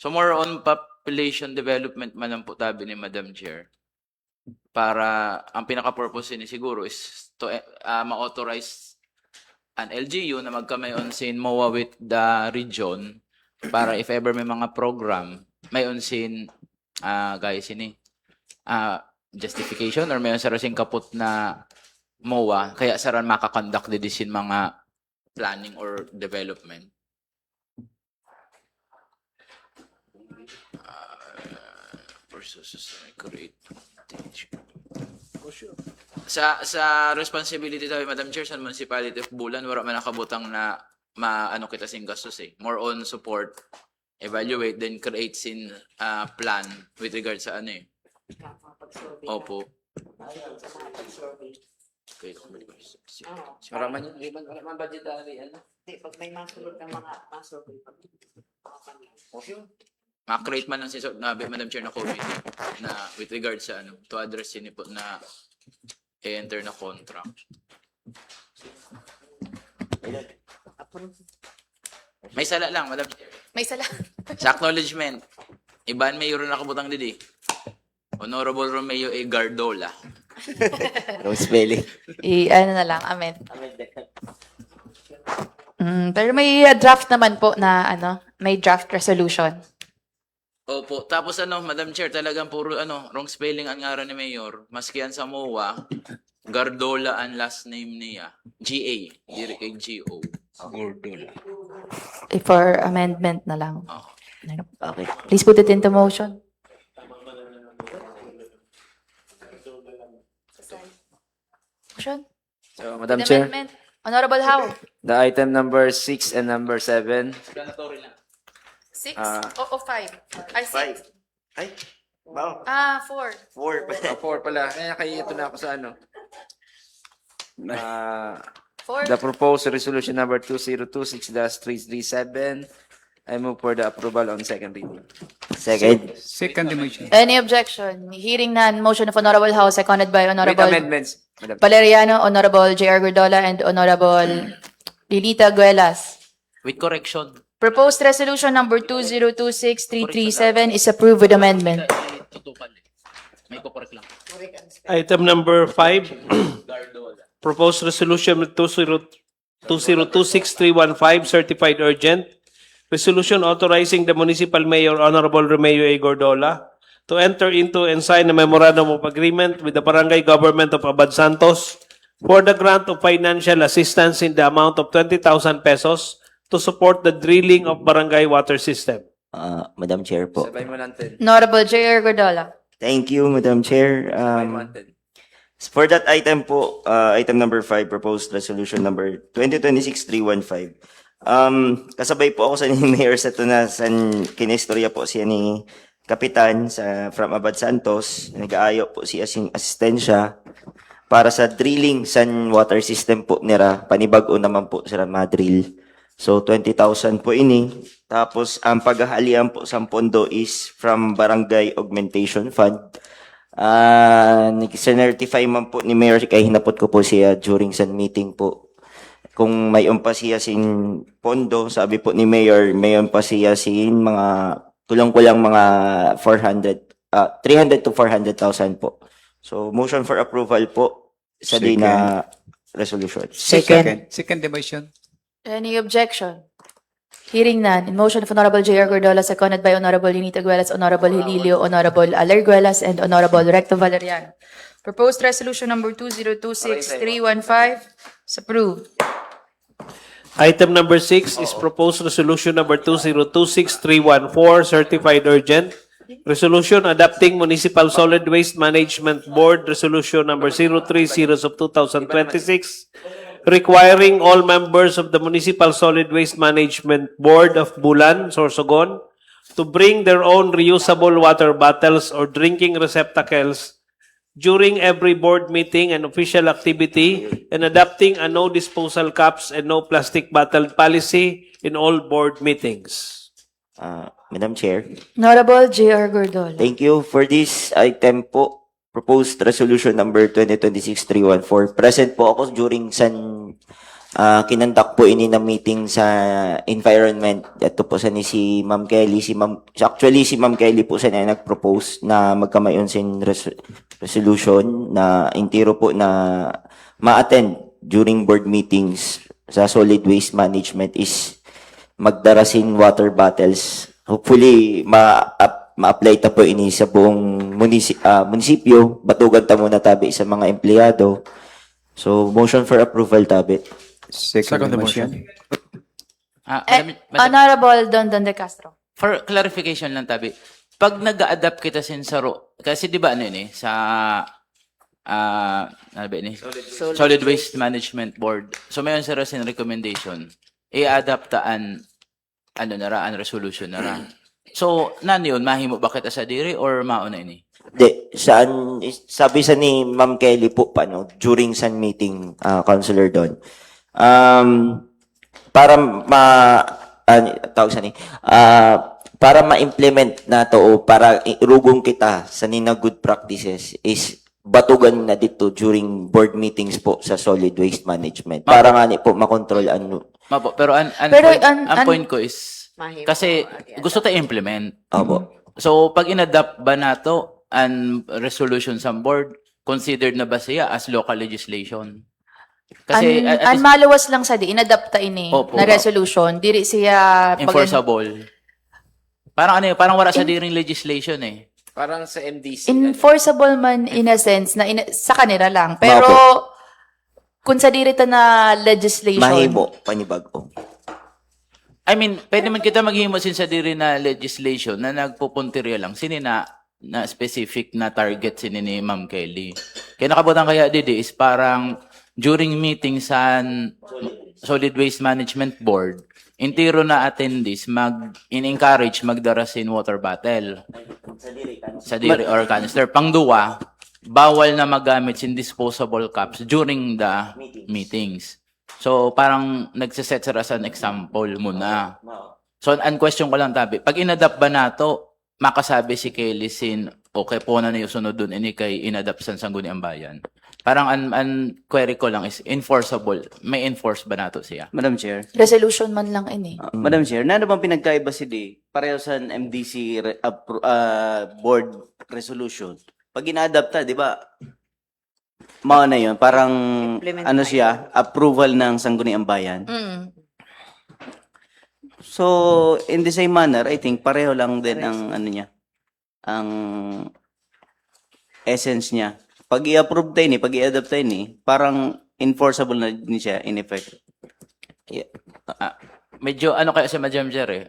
Speaker 10: So more on population development man lang po tabi ni Madam Chair. Para ang pinaka-purpose ni siguro is to ma-authorize an LGU na magkamayon sin MOA with the region para if ever may mga program, mayon sin guys ini justification or mayon sa rasing kaput na MOA kaya saran makakonduct din sin mga planning or development. Sa responsibility tayo, Madam Chair, sa Municipality of Bulan, wala man nakabutang na maano kita sing gastos eh. More on support, evaluate, then create sin plan with regard sa Opo. Okay,
Speaker 12: Wala man budgetary,
Speaker 7: Hindi, pag may masulog ng mga masurvey.
Speaker 10: Ma-create man ng sinabi, Madam Chair, na committee na with regard sa to address yun po na enter na contract. May sala lang, Madam Chair.
Speaker 1: May sala.
Speaker 10: Sa acknowledgement, iban mayor na nakabutang didi. Honorable Romeo A. Gordola.
Speaker 9: Rose Belly.
Speaker 1: Ano na lang, amen. Pero may draft naman po na may draft resolution.
Speaker 10: Opo. Tapos Madam Chair, talagang puro wrong spelling ang ngaran ni Mayor. Maski yan sa MOA, Gordola ang last name niya. G.A. Diri kay G.O. Gordola.
Speaker 1: For amendment na lang.
Speaker 9: Okay.
Speaker 1: Please put it into motion. Motion?
Speaker 12: So, Madam
Speaker 1: With
Speaker 12: Chair,
Speaker 1: amendment. Honorable Howe.
Speaker 12: the item number 6 and number 7.
Speaker 1: 6
Speaker 12: Ah.
Speaker 1: o 5? Ay, 6.
Speaker 9: Ay, wow.
Speaker 1: 4.
Speaker 9: 4 pa.
Speaker 12: 4 pala. Kaya ito na ako sa ano.
Speaker 1: 4.
Speaker 12: The proposed resolution number 2026-337. I move for the approval on second reading.
Speaker 9: Second.
Speaker 2: Second motion.
Speaker 1: Any objection? Hearing none, motion of Honorable House seconded by
Speaker 12: With
Speaker 1: Honorable
Speaker 12: amendments, Madam.
Speaker 1: Valeriano, Honorable J.R. Gordola, and Honorable Lilita Guelas.
Speaker 10: With correction.
Speaker 1: Proposed resolution number 2026-337 is approved with amendment.
Speaker 10: May kukorek lang.
Speaker 5: Item number 5, proposed resolution 2026-315, certified urgent. Resolution authorizing the municipal mayor, Honorable Romeo A. Gordola, to enter into and sign a memorandum of agreement with the barangay government of Abad Santos for the grant of financial assistance in the amount of 20,000 pesos to support the drilling of barangay water system.
Speaker 9: Madam Chair po.
Speaker 12: Sabay mo natin.
Speaker 1: Honorable J.R. Gordola.
Speaker 9: Thank you, Madam Chair.
Speaker 12: Sabay mo natin.
Speaker 9: For that item po, item number 5, proposed resolution number 2026-315. Kasabay po ako sa ni Mayor sa tunasan kinestorya po siya ni Kapitan from Abad Santos. Nag-aayo po siya sing asistensya para sa drilling sa water system po nila. Panibago naman po sila madrill. So 20,000 po ini. Tapos ang paghahalian po sa pondo is from Barangay Augmentation Fund. Nag-certify man po ni Mayor kay hinapot ko po siya during sa meeting po. Kung may umpa siya sin pondo, sabi po ni Mayor, may umpa siya sin mga kulang-kulang mga 300 to 400,000 po. So motion for approval po sa din na resolution.
Speaker 1: Second.
Speaker 2: Second motion.
Speaker 1: Any objection? Hearing none, in motion of Honorable J.R. Gordola, seconded by Honorable Unita Guelas, Honorable Hililio, Honorable Aler Guelas, and Honorable Recto Valeriano. Proposed resolution number 2026-315 is approved.
Speaker 5: Item number 6 is proposed resolution number 2026-314, certified urgent. Resolution adopting Municipal Solid Waste Management Board Resolution number 030 of 2026, requiring all members of the Municipal Solid Waste Management Board of Bulan, Sorsogon, to bring their own reusable water bottles or drinking receptacles during every board meeting and official activity, and adopting a no disposal cups and no plastic bottle policy in all board meetings.
Speaker 9: Madam Chair.
Speaker 1: Honorable J.R. Gordola.
Speaker 9: Thank you for this item po. Proposed resolution number 2026-314. Present po ako during kinandak po ini na meeting sa environment. Ito po sa ni si Ma'am Kelly. Actually, si Ma'am Kelly po sa na nag-propose na magkamayon sin resolution na intiro po na ma-attend during board meetings sa solid waste management is magdarasin water bottles. Hopefully, ma-apply ta po ini sa buong munisipyo. Batugan ta muna tabi sa mga empleyado. So, motion for approval tabi.
Speaker 2: Second motion.
Speaker 1: Honorable Dondon de Castro.
Speaker 10: For clarification lang, Tabi. Pag nag-adapt kita sin saro, kasi di ba ano yun sa ano ba yun Solid Waste Management Board. So mayon sa sin recommendation, i-adaptaan ang resolution na ra. So, yun, mahimo ba kita sa diri or mauna ini?
Speaker 9: Di, sabi sa ni Ma'am Kelly po pa, during sa meeting, Councilor Don, para para ma-implement na to o para irugong kita sa nina good practices is batugan na dito during board meetings po sa solid waste management. Para nga po makontrol
Speaker 10: Mapo, pero ang point ko is kasi gusto tayo implement.
Speaker 9: Opo.
Speaker 10: So pag inadapt ba nato ang resolution sa board, considered na ba siya as local legislation? Kasi
Speaker 1: Ang maluwas lang sa inadapt ta ini
Speaker 10: Opo.
Speaker 1: na resolution, diri siya
Speaker 10: enforceable. Parang parang wala sa diring legislation eh.
Speaker 12: Parang sa MDC.
Speaker 1: enforceable man in a sense na sa kanila lang. Pero kung sa diri ta na legislation,
Speaker 9: mahimo panibago.
Speaker 10: I mean, pwede man kita maghimo sin sa diri na legislation na nagpupuntirya lang sini na specific na target sini ni Ma'am Kelly. Kaya nakabutan kaya didi is parang during meeting sa Solid Waste Management Board, intiro na attendees in-encourage magdarasin water bottle sa diri or canister. Pangduwa, bawal na magamit sin disposable cups during the meetings. So, parang nagsiset sa as an example muna. So, ang question ko lang, Tabi, pag inadapt ba nato, makasabi si Kelly sin, okay po na yung sunod dun, ini kay inadapt sa Sangguniang Bayan. Parang ang query ko lang is enforceable. May enforce ba nato siya?
Speaker 11: Madam Chair.
Speaker 1: Resolution man lang ini.
Speaker 11: Madam Chair, na ano bang pinagkaiba si D? Pareho sa MDC board resolution. Pag ina-adapta, di ba? Mao na yun. Parang,
Speaker 7: Implement
Speaker 11: ano
Speaker 7: tayo.
Speaker 11: siya, approval ng Sangguniang Bayan. So, in the same manner, I think, pareho lang din ang, ano niya, ang essence niya. Pag i-approve tayo ni, pag i-adapt tayo ni, parang enforceable na din siya, in effect.
Speaker 10: Medyo ano kaya si Madam Chair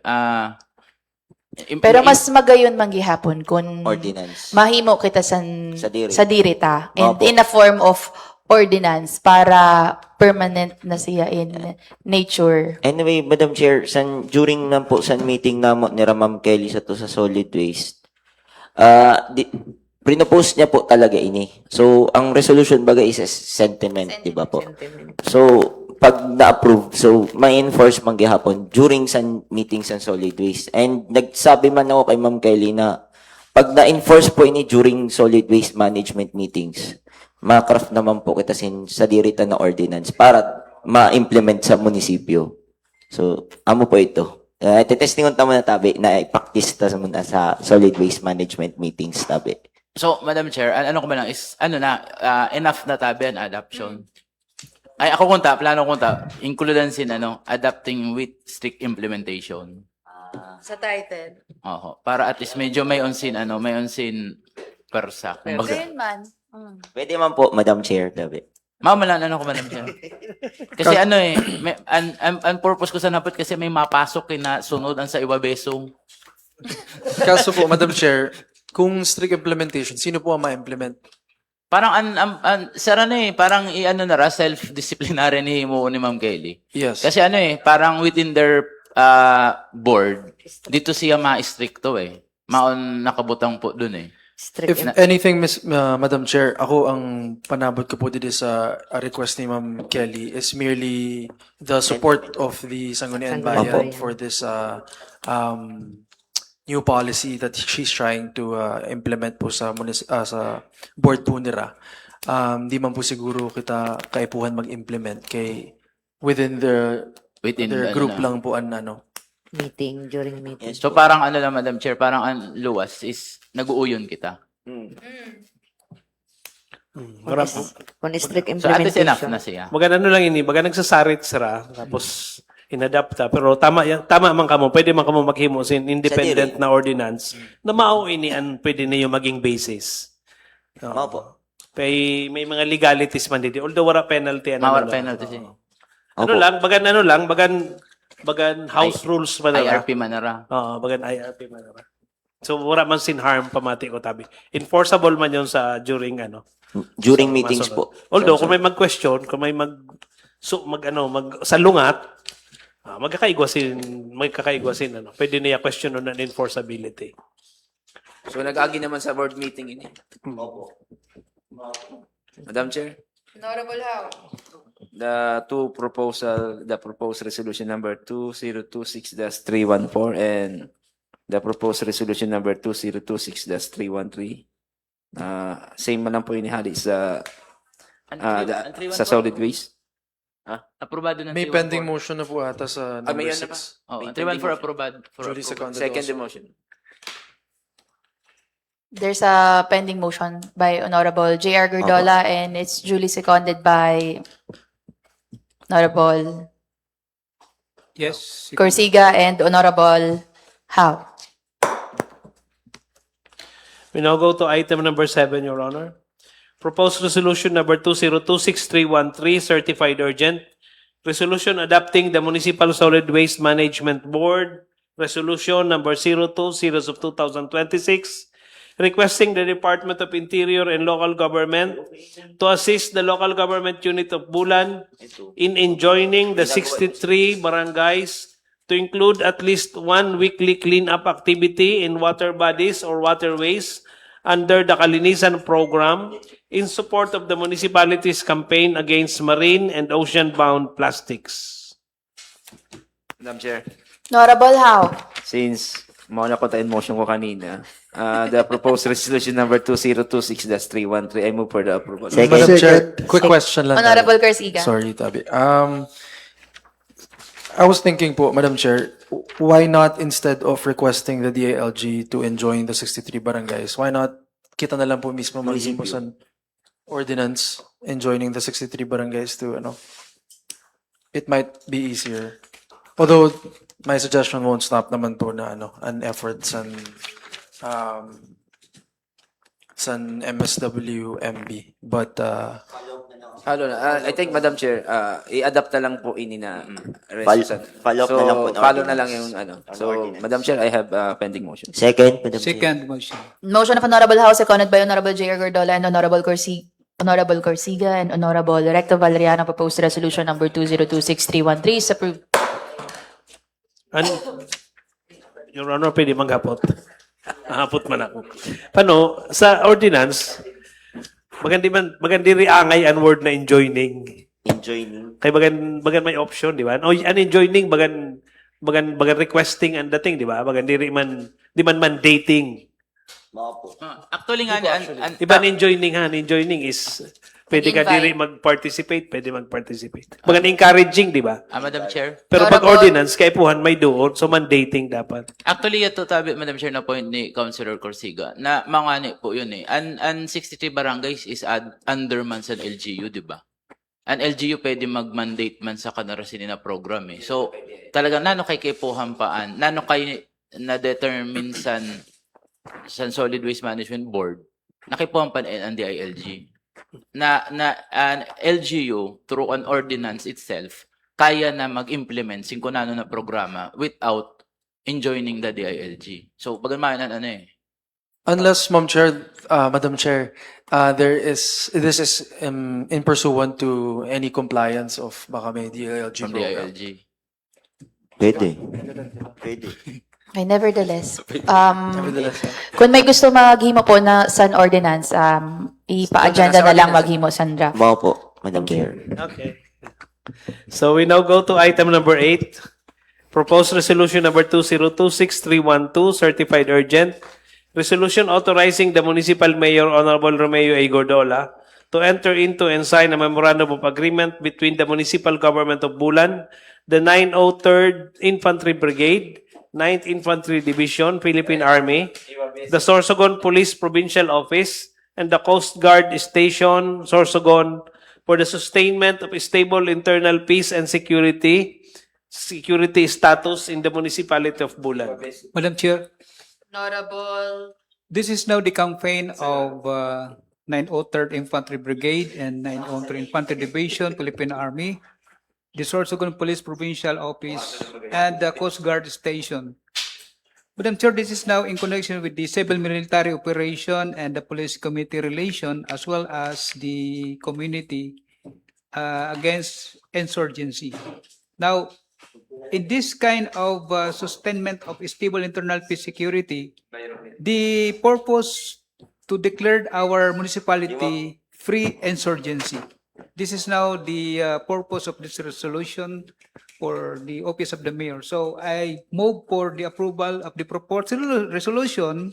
Speaker 1: Pero mas magayon manggihapon kung
Speaker 9: Ordinance.
Speaker 1: mahimo kita
Speaker 9: Sa diri.
Speaker 1: ta and
Speaker 9: Opo.
Speaker 1: in a form of ordinance para permanent na siya in nature.
Speaker 9: Anyway, Madam Chair, during na po sa meeting namo ni Ma'am Kelly sa to sa solid waste, pinopose niya po talaga ini. So, ang resolution baga is a sentiment, di ba po? So, pag na-approve, so, may enforce man gihapon during sa meeting sa solid waste. And nagsabi man ako kay Ma'am Kelly na pag na-enforce po ini during solid waste management meetings, ma-craft naman po kita sa dirita na ordinance para ma-implement sa munisipyo. So, amo po ito. Testing on tamo na tabi na i-practice ta muna sa solid waste management meetings tabi.
Speaker 10: So, Madam Chair, ano ko ba lang is, enough na tabi ang adoption. Ay, ako plano kunta, include sin, adapting with strict implementation.
Speaker 1: Sa title.
Speaker 10: Oho, para at least medyo may onsin, persa. Kumbaga.
Speaker 1: Ayun man.
Speaker 9: Pwede man po, Madam Chair, tabi.
Speaker 10: Mamalan, ko, Madam Chair? Kasi ang purpose ko sa napot kasi may mapasok na sunod ang sa iwabesong.
Speaker 14: Kaso po, Madam Chair, kung strict implementation, sino po ang ma-implement?
Speaker 10: Parang parang self-disciplinary ni Ma'am Kelly.
Speaker 14: Yes.
Speaker 10: Kasi parang within their board, dito siya ma-stricto Maon nakabutang po dun
Speaker 14: If anything, Madam Chair, ako ang panabot ko po dito sa request ni Ma'am Kelly is merely the support of the Sangguniang Bayan for this new policy that she's trying to implement po sa board po nila. Di man po siguro kita kaipuhan mag-implement kay within their group lang po ang
Speaker 7: Meeting, during meeting.
Speaker 10: So parang lang, Madam Chair, parang ang luwas is nag-uuyon kita.
Speaker 7: Kung strict
Speaker 10: So at least enough
Speaker 7: implementation.
Speaker 10: na siya.
Speaker 5: Baga lang ini, baga nagsasarit sira, tapos inadapta. Pero tama man kamo, pwede man kamo maghimo sin independent na ordinance na mao ini ang pwede niyo maging basis.
Speaker 9: Opo.
Speaker 5: May mga legalities man dito. Although wala penalty.
Speaker 10: Mawar penalty siya.
Speaker 5: Bagan house rules man nara.
Speaker 10: IRP manara.
Speaker 5: Oo, bagan IRP man nara. So wala man sin harm pamati ko tabi. Enforceable man yon sa during
Speaker 9: Meetings po.
Speaker 5: Although kung may mag-question, kung may salungat, magkakaigwasin pwede niya question on an enforceability.
Speaker 12: So nag-agi naman sa board meeting ini. Madam Chair,
Speaker 1: Honorable How.
Speaker 12: the proposed resolution number 2026-314 and the proposed resolution number 2026-313 same man lang po inihali sa sa solid waste.
Speaker 10: Aprobado na
Speaker 14: may
Speaker 10: 314.
Speaker 14: pending motion na po ata sa number
Speaker 12: may yan na
Speaker 14: 6.
Speaker 10: Oh,
Speaker 12: May
Speaker 10: 314
Speaker 12: pending
Speaker 10: approved.
Speaker 14: Duly seconded
Speaker 12: Second
Speaker 14: also.
Speaker 12: motion.
Speaker 1: There's a pending motion by Honorable J.R. Gordola and it's duly seconded by Honorable
Speaker 2: Yes.
Speaker 1: Corsiga and Honorable How.
Speaker 5: We now go to item number 7, Your Honor. Proposed resolution number 2026-313, certified urgent. Resolution adopting the Municipal Solid Waste Management Board. Resolution number 020 of 2026. requesting the Department of Interior and Local Government to assist the local government unit of Bulan in enjoining the 63 barangays to include at least one weekly cleanup activity in water bodies or waterways under the Kalinisan program in support of the municipality's campaign against marine and ocean-bound plastics.
Speaker 12: Madam Chair,
Speaker 1: Honorable How.
Speaker 12: since mauna ko tayo motion ko kanina, the proposed resolution number 2026-313, I move for the approval.
Speaker 9: Second.
Speaker 14: Madam Chair,
Speaker 13: Second.
Speaker 14: quick question lang.
Speaker 1: Honorable Garciga.
Speaker 14: Sorry, Tabi. I was thinking po, Madam Chair, why not instead of requesting the DILG to enjoin the 63 barangays, why not kita na lang po mismo maghimo sa ordinance enjoining the 63 barangays to, it might be easier. Although, my suggestion won't stop naman po na, an effort sa MSW MB. But,
Speaker 12: I think, Madam Chair, i-adapt na lang po ini na resolution.
Speaker 9: Follow up
Speaker 12: So,
Speaker 9: na lang po na
Speaker 12: follow na
Speaker 9: ordinance.
Speaker 12: lang yung So, Madam Chair, I have pending motion.
Speaker 9: Second, Madam Chair.
Speaker 2: Second motion.
Speaker 1: Motion of Honorable House, seconded by Honorable J.R. Gordola and Honorable Corsiga and Honorable Recto Valeriano, proposed resolution number 2026-313 is approved.
Speaker 5: Your Honor, pwede maghapot. Hapot man ako. Paano, sa ordinance, magandi riangay ang word na enjoining.
Speaker 9: Enjoining.
Speaker 5: Kaya bagan may option, di ba? O, an enjoining, bagan requesting ang dating, di ba? Bagan di man mandating.
Speaker 10: Actually nga,
Speaker 5: Iba ang enjoining ha. Ang enjoining is, pwede ka
Speaker 1: Invite.
Speaker 5: diri mag-participate, pwede mag-participate. Bagan encouraging, di ba?
Speaker 10: Madam Chair.
Speaker 5: Pero pag
Speaker 1: Honorable-
Speaker 5: ordinance, kay puhan may doon, so mandating dapat.
Speaker 10: Actually, ito tabi, Madam Chair, na point ni Councilor Corsiga, na mangani po yun eh. An 63 barangays is under man sa LGU, di ba? An LGU pwede mag-mandate man sa kanarasin na program eh. So, talagang nano kay kipuhampaan, nano kay na-determine san Solid Waste Management Board, nakipuhampan ang DILG. An LGU, through an ordinance itself, kaya na mag-implement singkunano na programa without enjoining the DILG. So, pagamayan
Speaker 14: unless, Madam Chair, this is in pursuant to any compliance of baka may DILG
Speaker 10: from
Speaker 14: program.
Speaker 10: DILG.
Speaker 9: Pwede. Pwede.
Speaker 1: Okay, nevertheless, kung may gusto maghimo po na san ordinance, ipa-agenda na lang maghimo san draft.
Speaker 9: Mga po, Madam Chair.
Speaker 5: Okay. So we now go to item number 8. Proposed resolution number 2026-312, certified urgent. Resolution authorizing the municipal mayor, Honorable Romeo A. Gordola, to enter into and sign a memorandum of agreement between the municipal government of Bulan, the 903rd Infantry Brigade, 9th Infantry Division, Philippine Army, the Sorsogon Police Provincial Office, and the Coast Guard Station, Sorsogon, for the sustainment of stable internal peace and security status in the municipality of Bulan.
Speaker 2: Madam Chair,
Speaker 1: Honorable
Speaker 2: this is now the campaign of 903rd Infantry Brigade and 903rd Infantry Division, Philippine Army, the Sorsogon Police Provincial Office, and the Coast Guard Station. Madam Chair, this is now in connection with the civil military operation and the police committee relation, as well as the community against insurgency. Now, in this kind of sustainment of stable internal peace security, the purpose to declare our municipality free insurgency. This is now the purpose of this resolution for the office of the mayor. So I move for the approval of the proposed resolution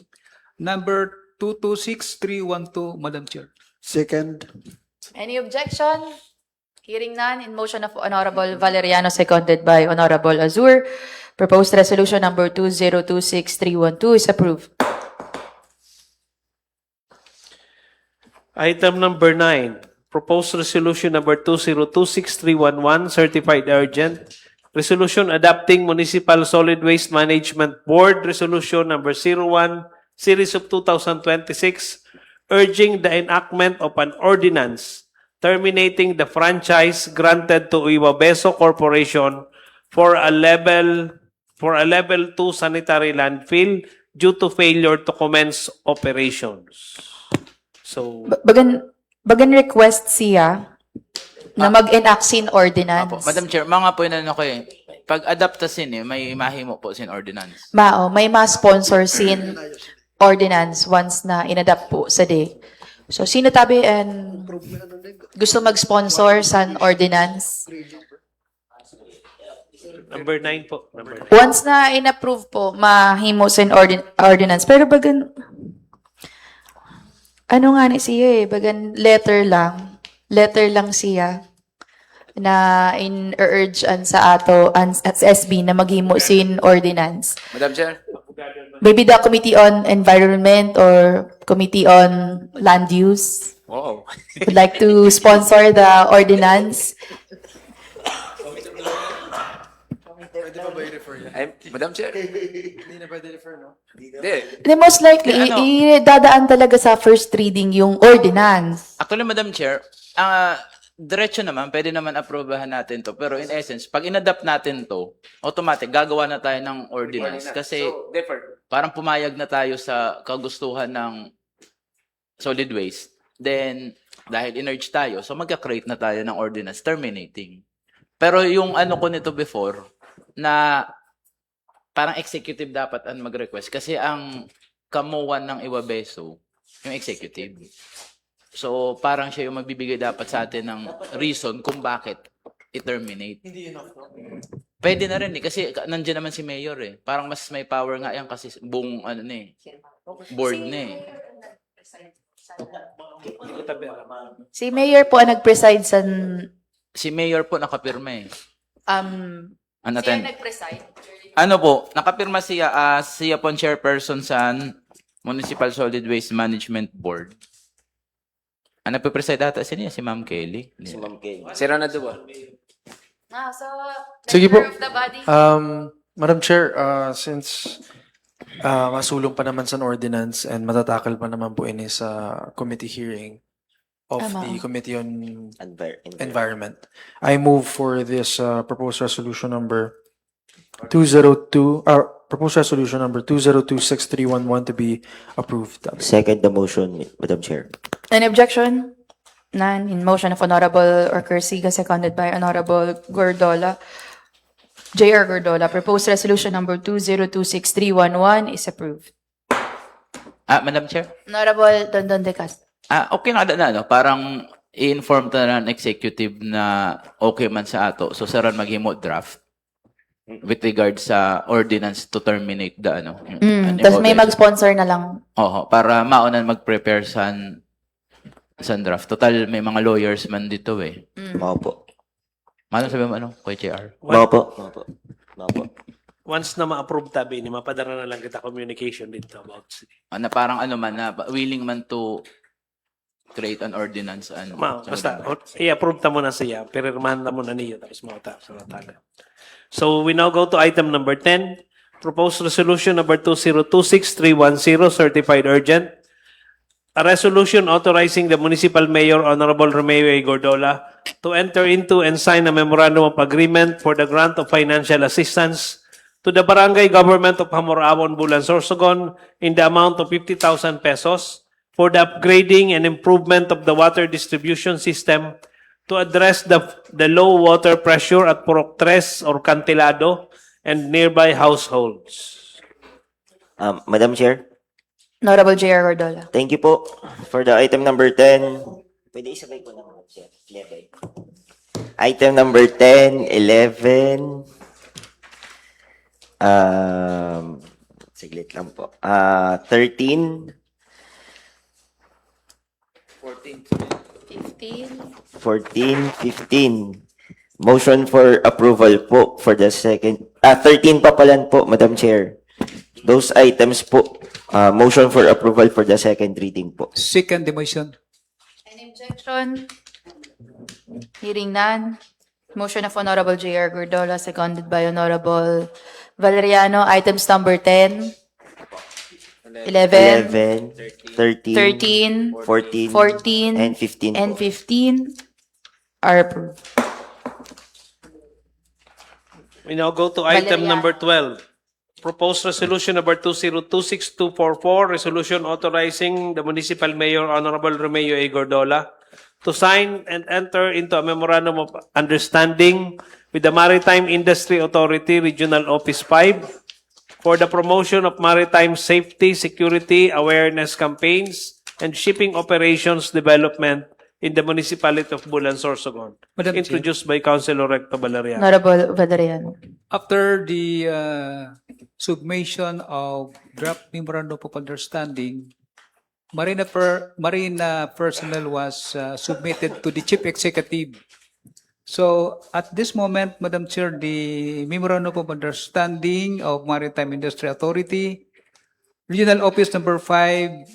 Speaker 2: number 226312, Madam Chair.
Speaker 13: Second.
Speaker 1: Any objection? Hearing none, in motion of Honorable Valeriano, seconded by Honorable Azur, proposed resolution number 2026-312 is approved.
Speaker 5: Item number 9, proposed resolution number 2026-311, certified urgent. Resolution adopting Municipal Solid Waste Management Board Resolution number 01, Series of 2026, urging the enactment of an ordinance terminating the franchise granted to Iwabeso Corporation for a level 2 sanitary landfill due to failure to commence operations. So,
Speaker 1: Bagan request siya na mag-enact sin ordinance.
Speaker 10: Apo, Madam Chair, mga po yun ano ko eh. Pag adaptasin may mahimo po sin ordinance.
Speaker 1: May ma-sponsor sin ordinance once na inadapt po sa day. So, sino tabi and gusto mag-sponsor sa ordinance?
Speaker 5: number 9 po. Number 9.
Speaker 1: Once na in-approve po, mahimo sin ordinance. Pero bagan, ano nga ni siya bagan letter lang siya na in-urge sa ato, sa SB na maghimo sin ordinance.
Speaker 12: Madam Chair.
Speaker 1: Maybe the Committee on Environment or Committee on Land Use
Speaker 12: Wow.
Speaker 1: would like to sponsor the ordinance.
Speaker 12: Madam Chair.
Speaker 14: Hindi na pwede refer, no?
Speaker 12: Hindi.
Speaker 1: Then most likely, dadaan talaga sa first reading yung ordinance.
Speaker 10: Actually, Madam Chair, diretso naman, pwede naman aprobahan natin to. Pero in essence, pag inadapt natin to, automatic, gagawa na tayo ng ordinance. Kasi
Speaker 12: So, different.
Speaker 10: parang pumayag na tayo sa kagustuhan ng solid waste. Then, dahil in-urge tayo, so magka-create na tayo ng ordinance terminating. Pero yung ano ko nito before, na parang executive dapat ang mag-request. Kasi ang kamuwan ng Iwabeso, yung executive. So, parang siya yung magbibigay dapat sa atin ng reason kung bakit i-terminate.
Speaker 14: Hindi enough, no?
Speaker 10: Pwede na rin kasi nandiyan naman si Mayor Parang mas may power nga yan kasi buong board na
Speaker 1: Si Mayor po ang nag-preside sa...
Speaker 10: Si Mayor po nakapirma
Speaker 1: siya nag-preside.
Speaker 10: Ano po, nakapirma siya po ang chairperson sa Municipal Solid Waste Management Board. Ang nagpe-preside ata siya si Ma'am Kelly.
Speaker 9: Si Ma'am Kay.
Speaker 12: Sira na doon.
Speaker 14: Sige po.
Speaker 1: Member of the body.
Speaker 14: Madam Chair, since masulong pa naman sa ordinance and matatakal pa naman po ini sa committee hearing of the Committee on Environment, I move for this proposed resolution number 2026-311 to be approved.
Speaker 9: Second the motion, Madam Chair.
Speaker 1: Any objection? None. In motion of Honorable Orcursiga, seconded by Honorable Gordola. J.R. Gordola, proposed resolution number 2026-311 is approved.
Speaker 10: Madam Chair?
Speaker 1: Honorable Dondon de Castro.
Speaker 10: Okay na no? Parang i-inform ta ng executive na okay man sa ato. So, saran maghimo draft with regard sa ordinance to terminate the
Speaker 1: Tapos may mag-sponsor na lang.
Speaker 10: Para maunan mag-prepare sa draft. Total, may mga lawyers man dito
Speaker 9: Mao po.
Speaker 10: Manong sabi mo Kuya JR?
Speaker 9: Mao po.
Speaker 5: Once na ma-approve tabi, mapadala na lang kita communication dito about
Speaker 10: Na parang na willing man to create an ordinance.
Speaker 5: Basta, i-approve ta mo na siya, pirmahan na mo na niya, tapos mauta sa natala. So, we now go to item number 10, proposed resolution number 2026-310, certified urgent. A resolution authorizing the municipal mayor, Honorable Romeo A. Gordola, to enter into and sign a memorandum of agreement for the grant of financial assistance to the barangay government of Hamoraon, Bulan, Sorsogon in the amount of 50,000 pesos for the upgrading and improvement of the water distribution system to address the low water pressure at Purok Tres or Cantilado and nearby households.
Speaker 9: Madam Chair,
Speaker 1: Honorable J.R. Gordola.
Speaker 9: thank you po for the item number 10. Pwede isabay ko na, Madam Chair. 11. Item number 10, 11. Siglit lang po. 13. 14, 15. Motion for approval po for the second. 13 pa pala po, Madam Chair. Those items po, motion for approval for the second reading po.
Speaker 2: Second the motion.
Speaker 1: Any objection? Hearing none. Motion of Honorable J.R. Gordola, seconded by Honorable Valeriano. Items number 10, 11,
Speaker 9: 13,
Speaker 1: 13,
Speaker 9: 14,
Speaker 1: 14,
Speaker 9: and 15
Speaker 1: and
Speaker 9: po.
Speaker 1: 15 are approved.
Speaker 5: We now go to item
Speaker 1: Valeriano.
Speaker 5: number 12. Proposed resolution number 2026244, resolution authorizing the municipal mayor, Honorable Romeo A. Gordola, to sign and enter into a memorandum of understanding with the Maritime Industry Authority Regional Office 5 for the promotion of maritime safety, security, awareness campaigns, and shipping operations development in the municipality of Bulan, Sorsogon.
Speaker 2: Madam Chair.
Speaker 5: Introduced by Councilor Recto Valeriano.
Speaker 1: Honorable Valeriano.
Speaker 2: After the submission of draft memorandum of understanding, Marina personnel was submitted to the chief executive. So at this moment, Madam Chair, the memorandum of understanding of Maritime Industry Authority, Regional Office number 5,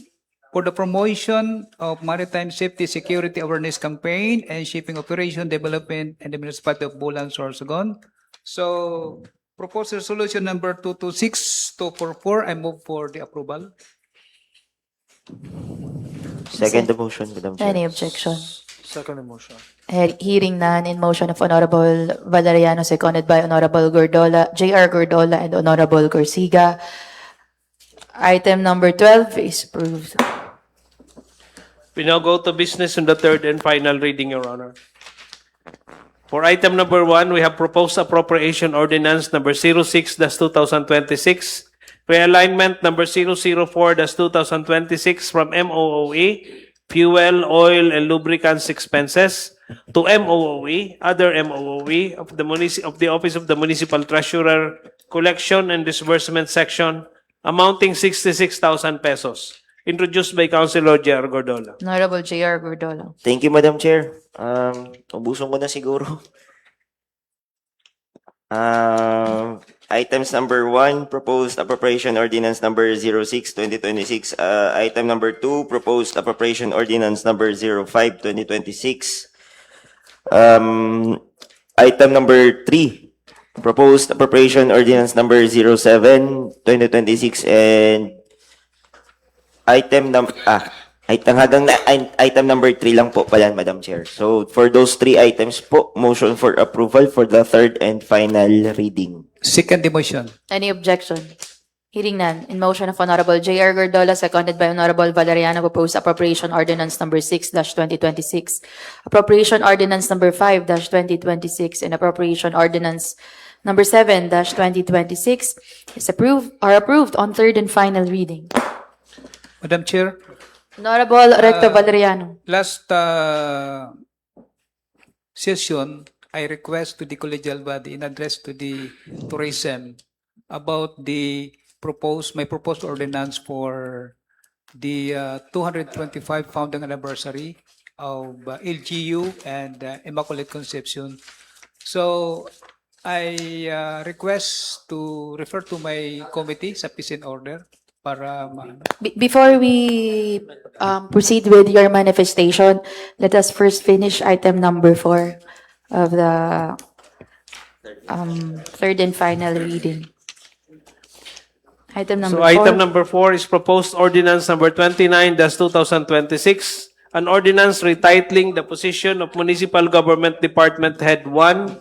Speaker 2: for the promotion of maritime safety, security, awareness campaign, and shipping operation development in the municipality of Bulan, Sorsogon. So, proposed resolution number 226244, I move for the approval.
Speaker 9: Second the motion, Madam Chair.
Speaker 1: Any objection?
Speaker 14: Second motion.
Speaker 1: Hearing none, in motion of Honorable Valeriano, seconded by Honorable Gordola, J.R. Gordola, and Honorable Corsiga. Item number 12 is approved.
Speaker 5: We now go to business on the third and final reading, Your Honor. For item number 1, we have proposed appropriation ordinance number 06-2026, realignment number 004-2026 from MOOE, fuel, oil, and lubricants expenses to MOOE, other MOOE of the Office of the Municipal Treasurer, Collection and Disbursement Section, amounting 66,000 pesos. Introduced by Councilor J.R. Gordola.
Speaker 1: Honorable J.R. Gordola.
Speaker 9: Thank you, Madam Chair. Ubuson ko na siguro. Items number 1, proposed appropriation ordinance number 06-2026. Item number 2, proposed appropriation ordinance number 05-2026. Item number 3, proposed appropriation ordinance number 07-2026, and item number 3 lang po pala, Madam Chair. So, for those 3 items po, motion for approval for the third and final reading.
Speaker 2: Second the motion.
Speaker 1: Any objection? Hearing none, in motion of Honorable J.R. Gordola, seconded by Honorable Valeriano, proposed appropriation ordinance number 6-2026, appropriation ordinance number 5-2026, and appropriation ordinance number 7-2026 is approved on third and final reading.
Speaker 2: Madam Chair,
Speaker 1: Honorable Recto Valeriano.
Speaker 2: last session, I request to the collegial body in address to the tourism about my proposed ordinance for the 225 founding anniversary of LGU and Immaculate Conception. So, I request to refer to my committee sa peace and order para
Speaker 1: Before we proceed with your manifestation, let us first finish item number 4 of the third and final reading. Item number 4.
Speaker 5: Item number 4 is proposed ordinance number 29-2026, an ordinance retitling the position of Municipal Government Department Head 1,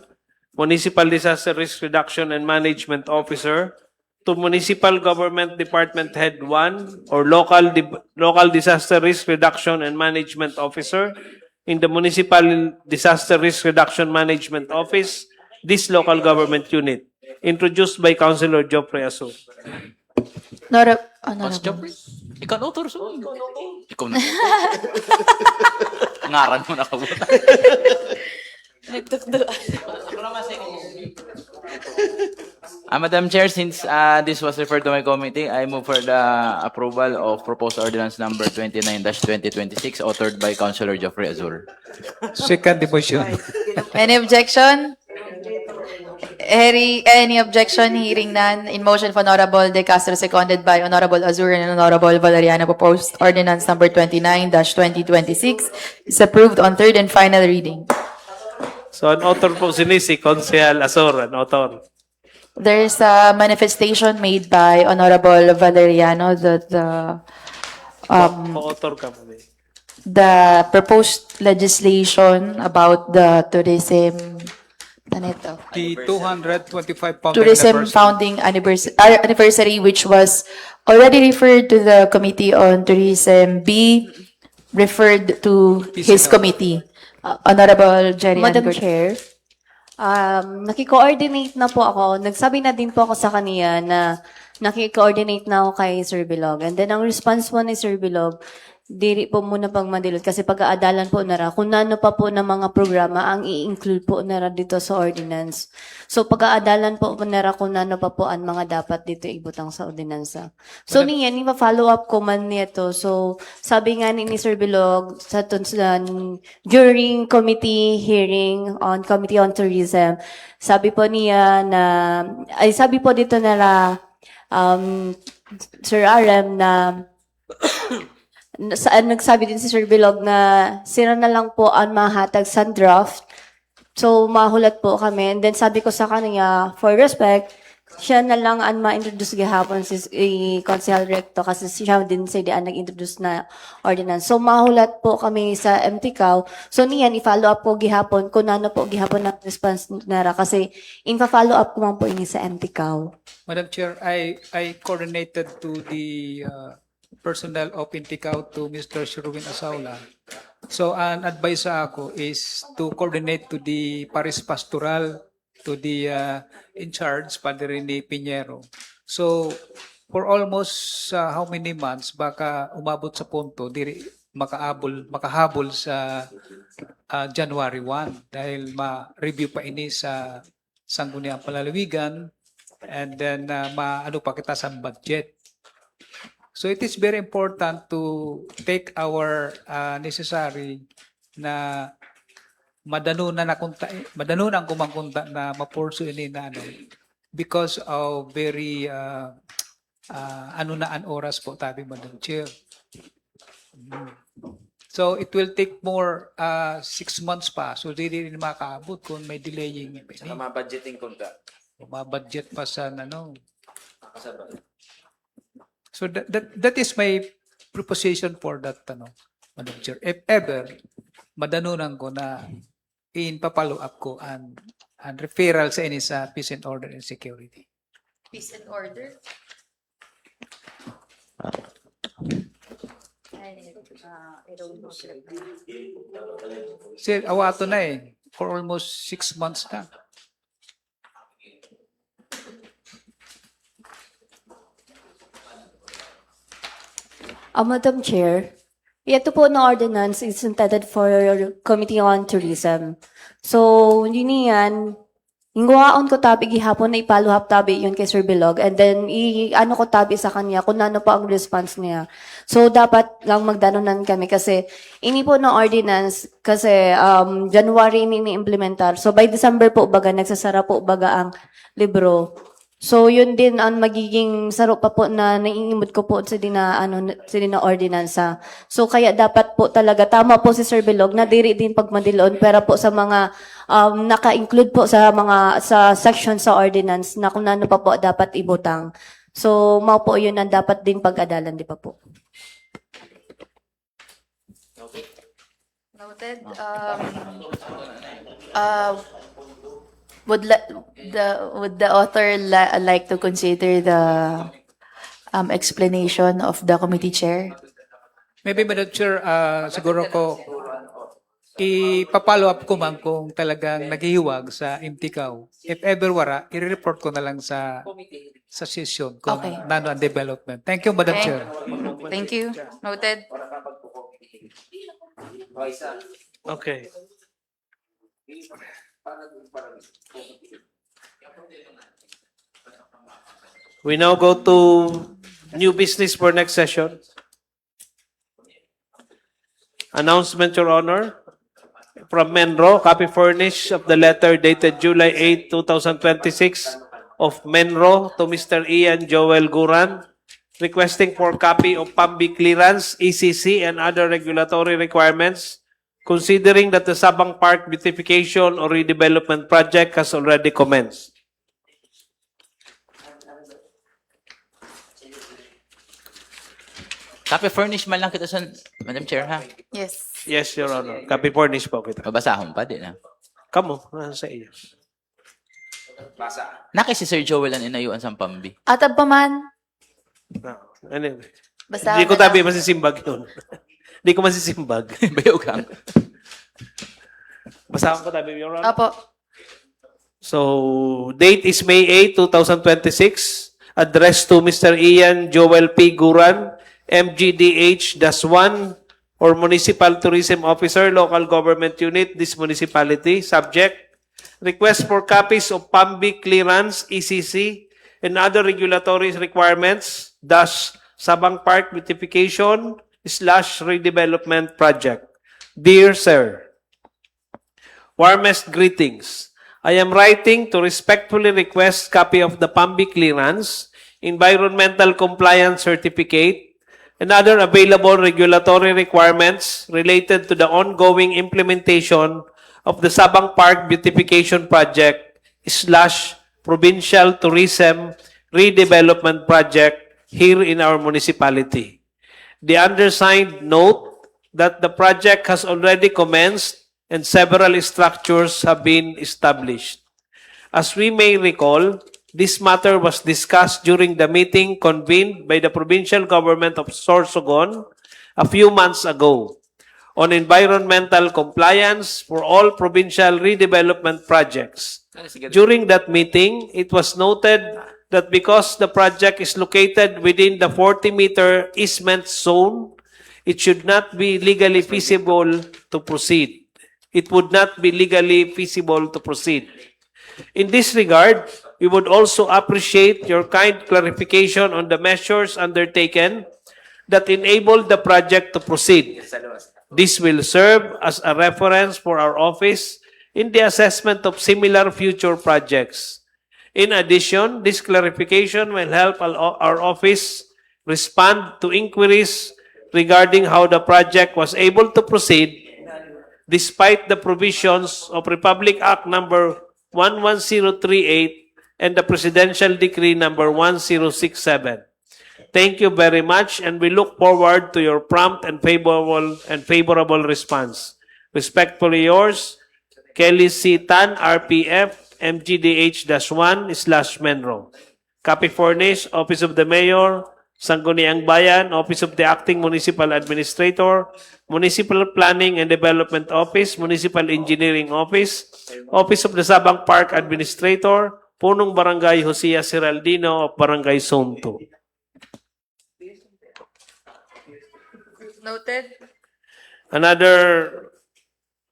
Speaker 5: Municipal Disaster Risk Reduction and Management Officer, to Municipal Government Department Head 1 or Local Disaster Risk Reduction and Management Officer in the Municipal Disaster Risk Reduction Management Office, this local government unit. Introduced by Councilor Joffrey Aso.
Speaker 10: Jeffrey, ikaw na utor. Ikaw na. Ngaran mo na kabutan. Madam Chair, since this was referred to my committee, I move for the approval of proposed ordinance number 29-2026, authored by Councilor Geoffrey Azur.
Speaker 2: second the motion.
Speaker 1: Any objection? Any objection? Hearing none. In motion of Honorable De Castro, seconded by Honorable Azur and Honorable Valeriano, proposed ordinance number 29-2026 is approved on third and final reading.
Speaker 5: So, an author po si Consehal Azor, an author.
Speaker 1: There is a manifestation made by Honorable Valeriano that
Speaker 5: Author ka mo.
Speaker 1: the proposed legislation about the tourism Ano ito?
Speaker 2: The 225 founding
Speaker 1: Tourism
Speaker 2: anniversary.
Speaker 1: founding anniversary, which was already referred to the Committee on Tourism, be referred to his committee. Honorable Jerry
Speaker 15: Madam
Speaker 1: Ann Gord-
Speaker 15: Chair, nakikoordinate na po ako. Nagsabi na din po ako sa kaniya na nakikoordinate na ako kay Sir Bilog. And then, ang response po ni Sir Bilog, diri po muna pang madilot kasi pag-aadalan po nara kung nano pa po ng mga programa ang i-include po nara dito sa ordinance. So pag-aadalan po nara kung nano pa po ang mga dapat dito ibutang sa ordinansa. So niyan, ipa-follow up ko man nito. So sabi nga ni Sir Bilog sa during committee hearing on Committee on Tourism, sabi po niya na, ay sabi po dito nara Sir RM na nagsabi din si Sir Bilog na sira na lang po ang mahatag sa draft. So, mahulat po kami. And then, sabi ko sa kanya, for respect, siya na lang ang ma-introduce gihapon si Consihal Recto kasi siya din sa diyan nag-introduce na ordinance. So, mahulat po kami sa MTCAO. So, niyan, i-follow up po gihapon kung ano po gihapon na response nara kasi in-follow up ko man po ini sa MTCAO.
Speaker 2: Madam Chair, I coordinated to the personnel of Inticao to Mr. Sherwin Asaula. So, ang advice sa ako is to coordinate to the Paris Pastoral, to the in charge, Padre ni Piñero. So, for almost how many months, baka umabot sa punto, diri makahabol sa January 1 dahil ma-review pa ini sa Sangguniang Palalawigan and then maano pa kita sa budget. So it is very important to take our necessary na madanunan kumangkunta na mapursu ini na ano because of very ano na an oras po tabi Madam Chair. So it will take more 6 months pa. So di rin makaabot kung may delaying.
Speaker 12: Saka ma-budgeting konta.
Speaker 2: Ma-budget pa sa ano. So that is my proposition for that Madam Chair. If ever madanunan ko na in-follow up ko and referral sa ini sa Peace and Order and Security.
Speaker 1: Peace and order.
Speaker 2: Sir, awato na for almost 6 months na.
Speaker 15: Madam Chair, ito po na ordinance is intended for Committee on Tourism. So, yun yan, ingwaon ko tabi gihapon na ipaluhap tabi yun kay Sir Bilog and then ano ko tabi sa kanya kung ano pa ang response niya. So, dapat lang magdanunan kami kasi ini po na ordinance kasi January ini implementar. So, by December po baga, nagsasara po baga ang libro. So, yun din ang magiging saro pa po na naiingimod ko po sa dina ordinansa. So, kaya dapat po talaga, tama po si Sir Bilog, na diri din pagmadiloon, pero po sa mga, naka-include po sa mga, sa section sa ordinance na kung ano pa po dapat ibutang. So, mao po yun ang dapat din pag-adalan, di pa po.
Speaker 1: Noted. Would the author like to consider the explanation of the committee chair?
Speaker 2: Maybe Madam Chair, siguro ko ipapollow up ko man kung talagang naghihiwag sa MTCAO. If ever wara, i-report ko na lang sa session kung
Speaker 1: Okay.
Speaker 2: nano ang development. Thank you, Madam Chair.
Speaker 1: Thank you. Noted.
Speaker 5: Okay. We now go to new business for next session. Announcement, Your Honor. From Menro, copy furnished of the letter dated July 8, 2026 of Menro to Mr. Ian Joel Guran, requesting for copy of PAMBI clearance, ECC, and other regulatory requirements, considering that the Sabang Park beautification or redevelopment project has already commenced.
Speaker 10: Copy furnish man lang kita sa Madam Chair ha.
Speaker 1: Yes.
Speaker 5: Yes, Your Honor. Copy furnished po kita.
Speaker 10: Babasahon pa din ha.
Speaker 5: Kamo, sa iyo.
Speaker 12: Basa.
Speaker 10: Naki si Sir Joel ang inayuan sa Pambi.
Speaker 1: Atab pa man.
Speaker 5: Anyway.
Speaker 1: Basta
Speaker 5: Hindi ko tabi masisimbag yun. Hindi ko masisimbag.
Speaker 10: Bayugang.
Speaker 5: Basahan ko tabi, Your Honor.
Speaker 1: Apo.
Speaker 5: So, date is May 8, 2026. Addressed to Mr. Ian Joel P. Guran, MGDH-1, or Municipal Tourism Officer, Local Government Unit, this municipality. Subject, request for copies of PAMBI clearance, ECC, and other regulatory requirements, thus Sabang Park Beautification / Redevelopment Project. Dear Sir, warmest greetings. I am writing to respectfully request copy of the PAMBI clearance, environmental compliance certificate, and other available regulatory requirements related to the ongoing implementation of the Sabang Park Beautification Project / Provincial Tourism Redevelopment Project here in our municipality. The undersigned note that the project has already commenced and several structures have been established. As we may recall, this matter was discussed during the meeting convened by the provincial government of Sorsogon a few months ago on environmental compliance for all provincial redevelopment projects. During that meeting, it was noted that because the project is located within the 40-meter easement zone, it should not be legally feasible to proceed. It would not be legally feasible to proceed. In this regard, we would also appreciate your kind clarification on the measures undertaken that enable the project to proceed. This will serve as a reference for our office in the assessment of similar future projects. In addition, this clarification will help our office respond to inquiries regarding how the project was able to proceed despite the provisions of Republic Act number 11038 and the Presidential Decree number 1067. Thank you very much, and we look forward to your prompt and favorable response. Respectfully yours, Kelly C. Tan, RPF, MGDH-1/Menro. Copy furnished, Office of the Mayor, Sangguniang Bayan, Office of the Acting Municipal Administrator, Municipal Planning and Development Office, Municipal Engineering Office, Office of the Sabang Park Administrator, Punong Barangay Josiah Seraldino of Barangay Zone 2.
Speaker 1: Noted.
Speaker 5: Another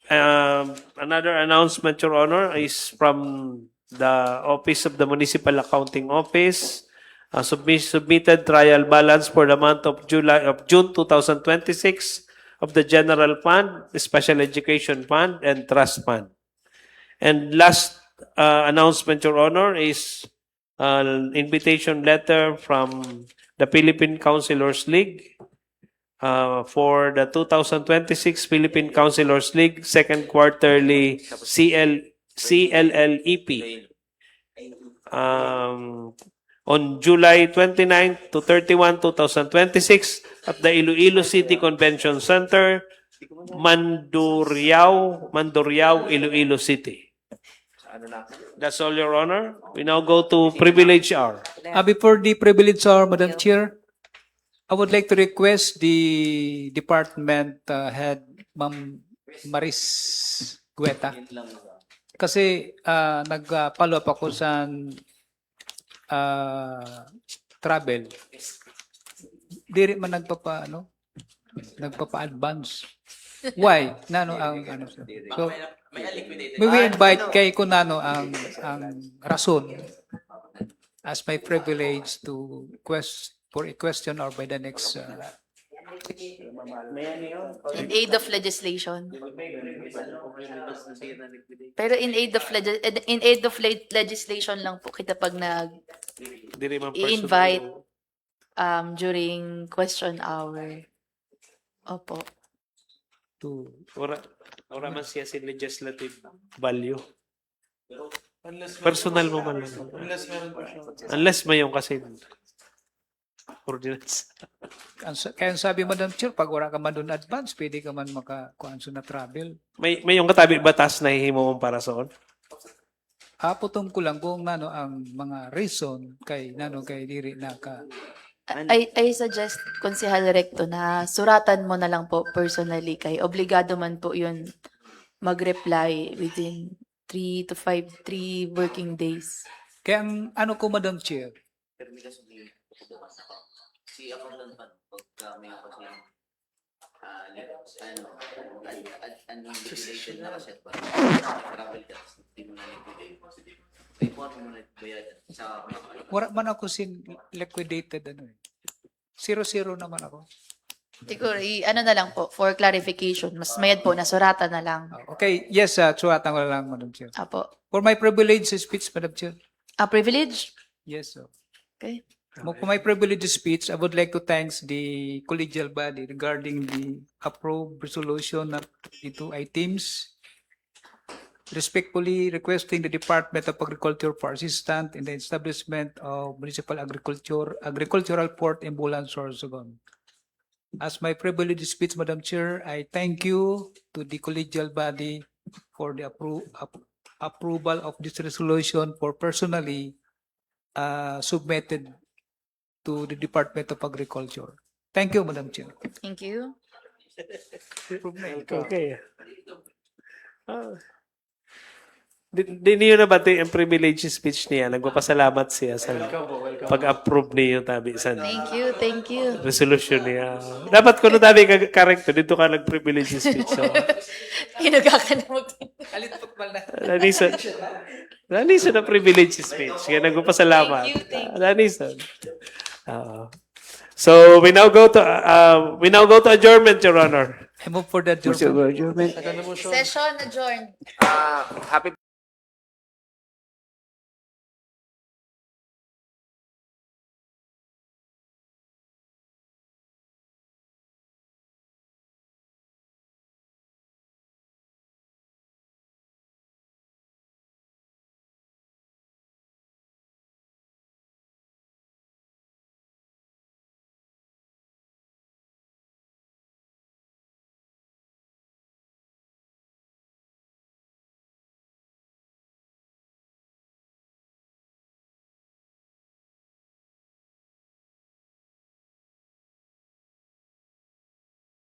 Speaker 5: announcement, Your Honor, is from the Office of the Municipal Accounting Office. Submitted trial balance for the month of June 2026 of the General Fund, the Special Education Fund, and Trust Fund. And last announcement, Your Honor, is an invitation letter from the Philippine Councilors League for the 2026 Philippine Councilors League Second Quarterly CLLEP. On July 29 to 31, 2026 at the Iloilo City Convention Center, Mandurriao, Iloilo City. That's all, Your Honor. We now go to privilege hour.
Speaker 2: Before the privilege hour, Madam Chair, I would like to request the department head, Ma'am Maris Gueta. Kasi nag-follow up ako sa travel. Di rin man nagpapa-advance. Why? Nano ang so we will invite kay kung nano ang rason as my privilege to for a question or by the next
Speaker 1: In aid of legislation. Pero in aid of legislation lang po kita pag i-invite during question hour. Opo.
Speaker 5: Ora man siya si legislative value. Personal mo man lang. Unless may yung kasi ordinance.
Speaker 2: Kaya sabi Madam Chair, pag wala ka man doon advance, pwede ka man makakuanso na travel.
Speaker 5: May yung katabi batas na hihimo mong para soon?
Speaker 2: Putong ko lang kung nano ang mga reason kay nano kay diri naka
Speaker 1: I suggest, Konsehal Recto, na suratan mo na lang po personally kay obligado man po yun mag-reply within 3 to 3 working days.
Speaker 2: kaya ang ano ko Madam Chair,
Speaker 11: Si accountant pa pag may kasi unregulated na kasi ba travel ka hindi mo na liquidate report mo na bayad sa
Speaker 2: wala man ako sin liquidated ano eh. 0-0 naman ako.
Speaker 1: Siguro, ano na lang po, for clarification, mas mayad po, nasuratan na lang.
Speaker 2: Okay, yes, suwatan ko lang Madam Chair.
Speaker 1: Apo.
Speaker 2: For my privilege speech Madam Chair.
Speaker 1: A privilege?
Speaker 2: Yes, sir.
Speaker 1: Okay.
Speaker 2: For my privilege speech, I would like to thank the collegial body regarding the approved resolution of the 2 items. Respectfully requesting the Department of Agriculture for assistance in the establishment of municipal agricultural port in Bulan, Sorsogon. As my privilege speech, Madam Chair, I thank you to the collegial body for the approval of this resolution for personally submitted to the Department of Agriculture. Thank you, Madam Chair.
Speaker 1: Thank you.
Speaker 5: Okay. Di niyo nabati ang privilege speech niya. Nagpapasalamat siya sa pag-approve niyo tabi sa
Speaker 1: Thank you.
Speaker 5: resolution niya. Dapat ko na tabi correct dito ka nag-privilege speech. So,
Speaker 1: Hinuga ka na
Speaker 5: Nanisa na privilege speech. Kaya nagpapasalamat.
Speaker 1: Thank you.
Speaker 5: Nanisa. So we now go to adjournment, Your Honor.
Speaker 2: I move for the adjournment.
Speaker 1: Session adjourned.
Speaker 12: Happy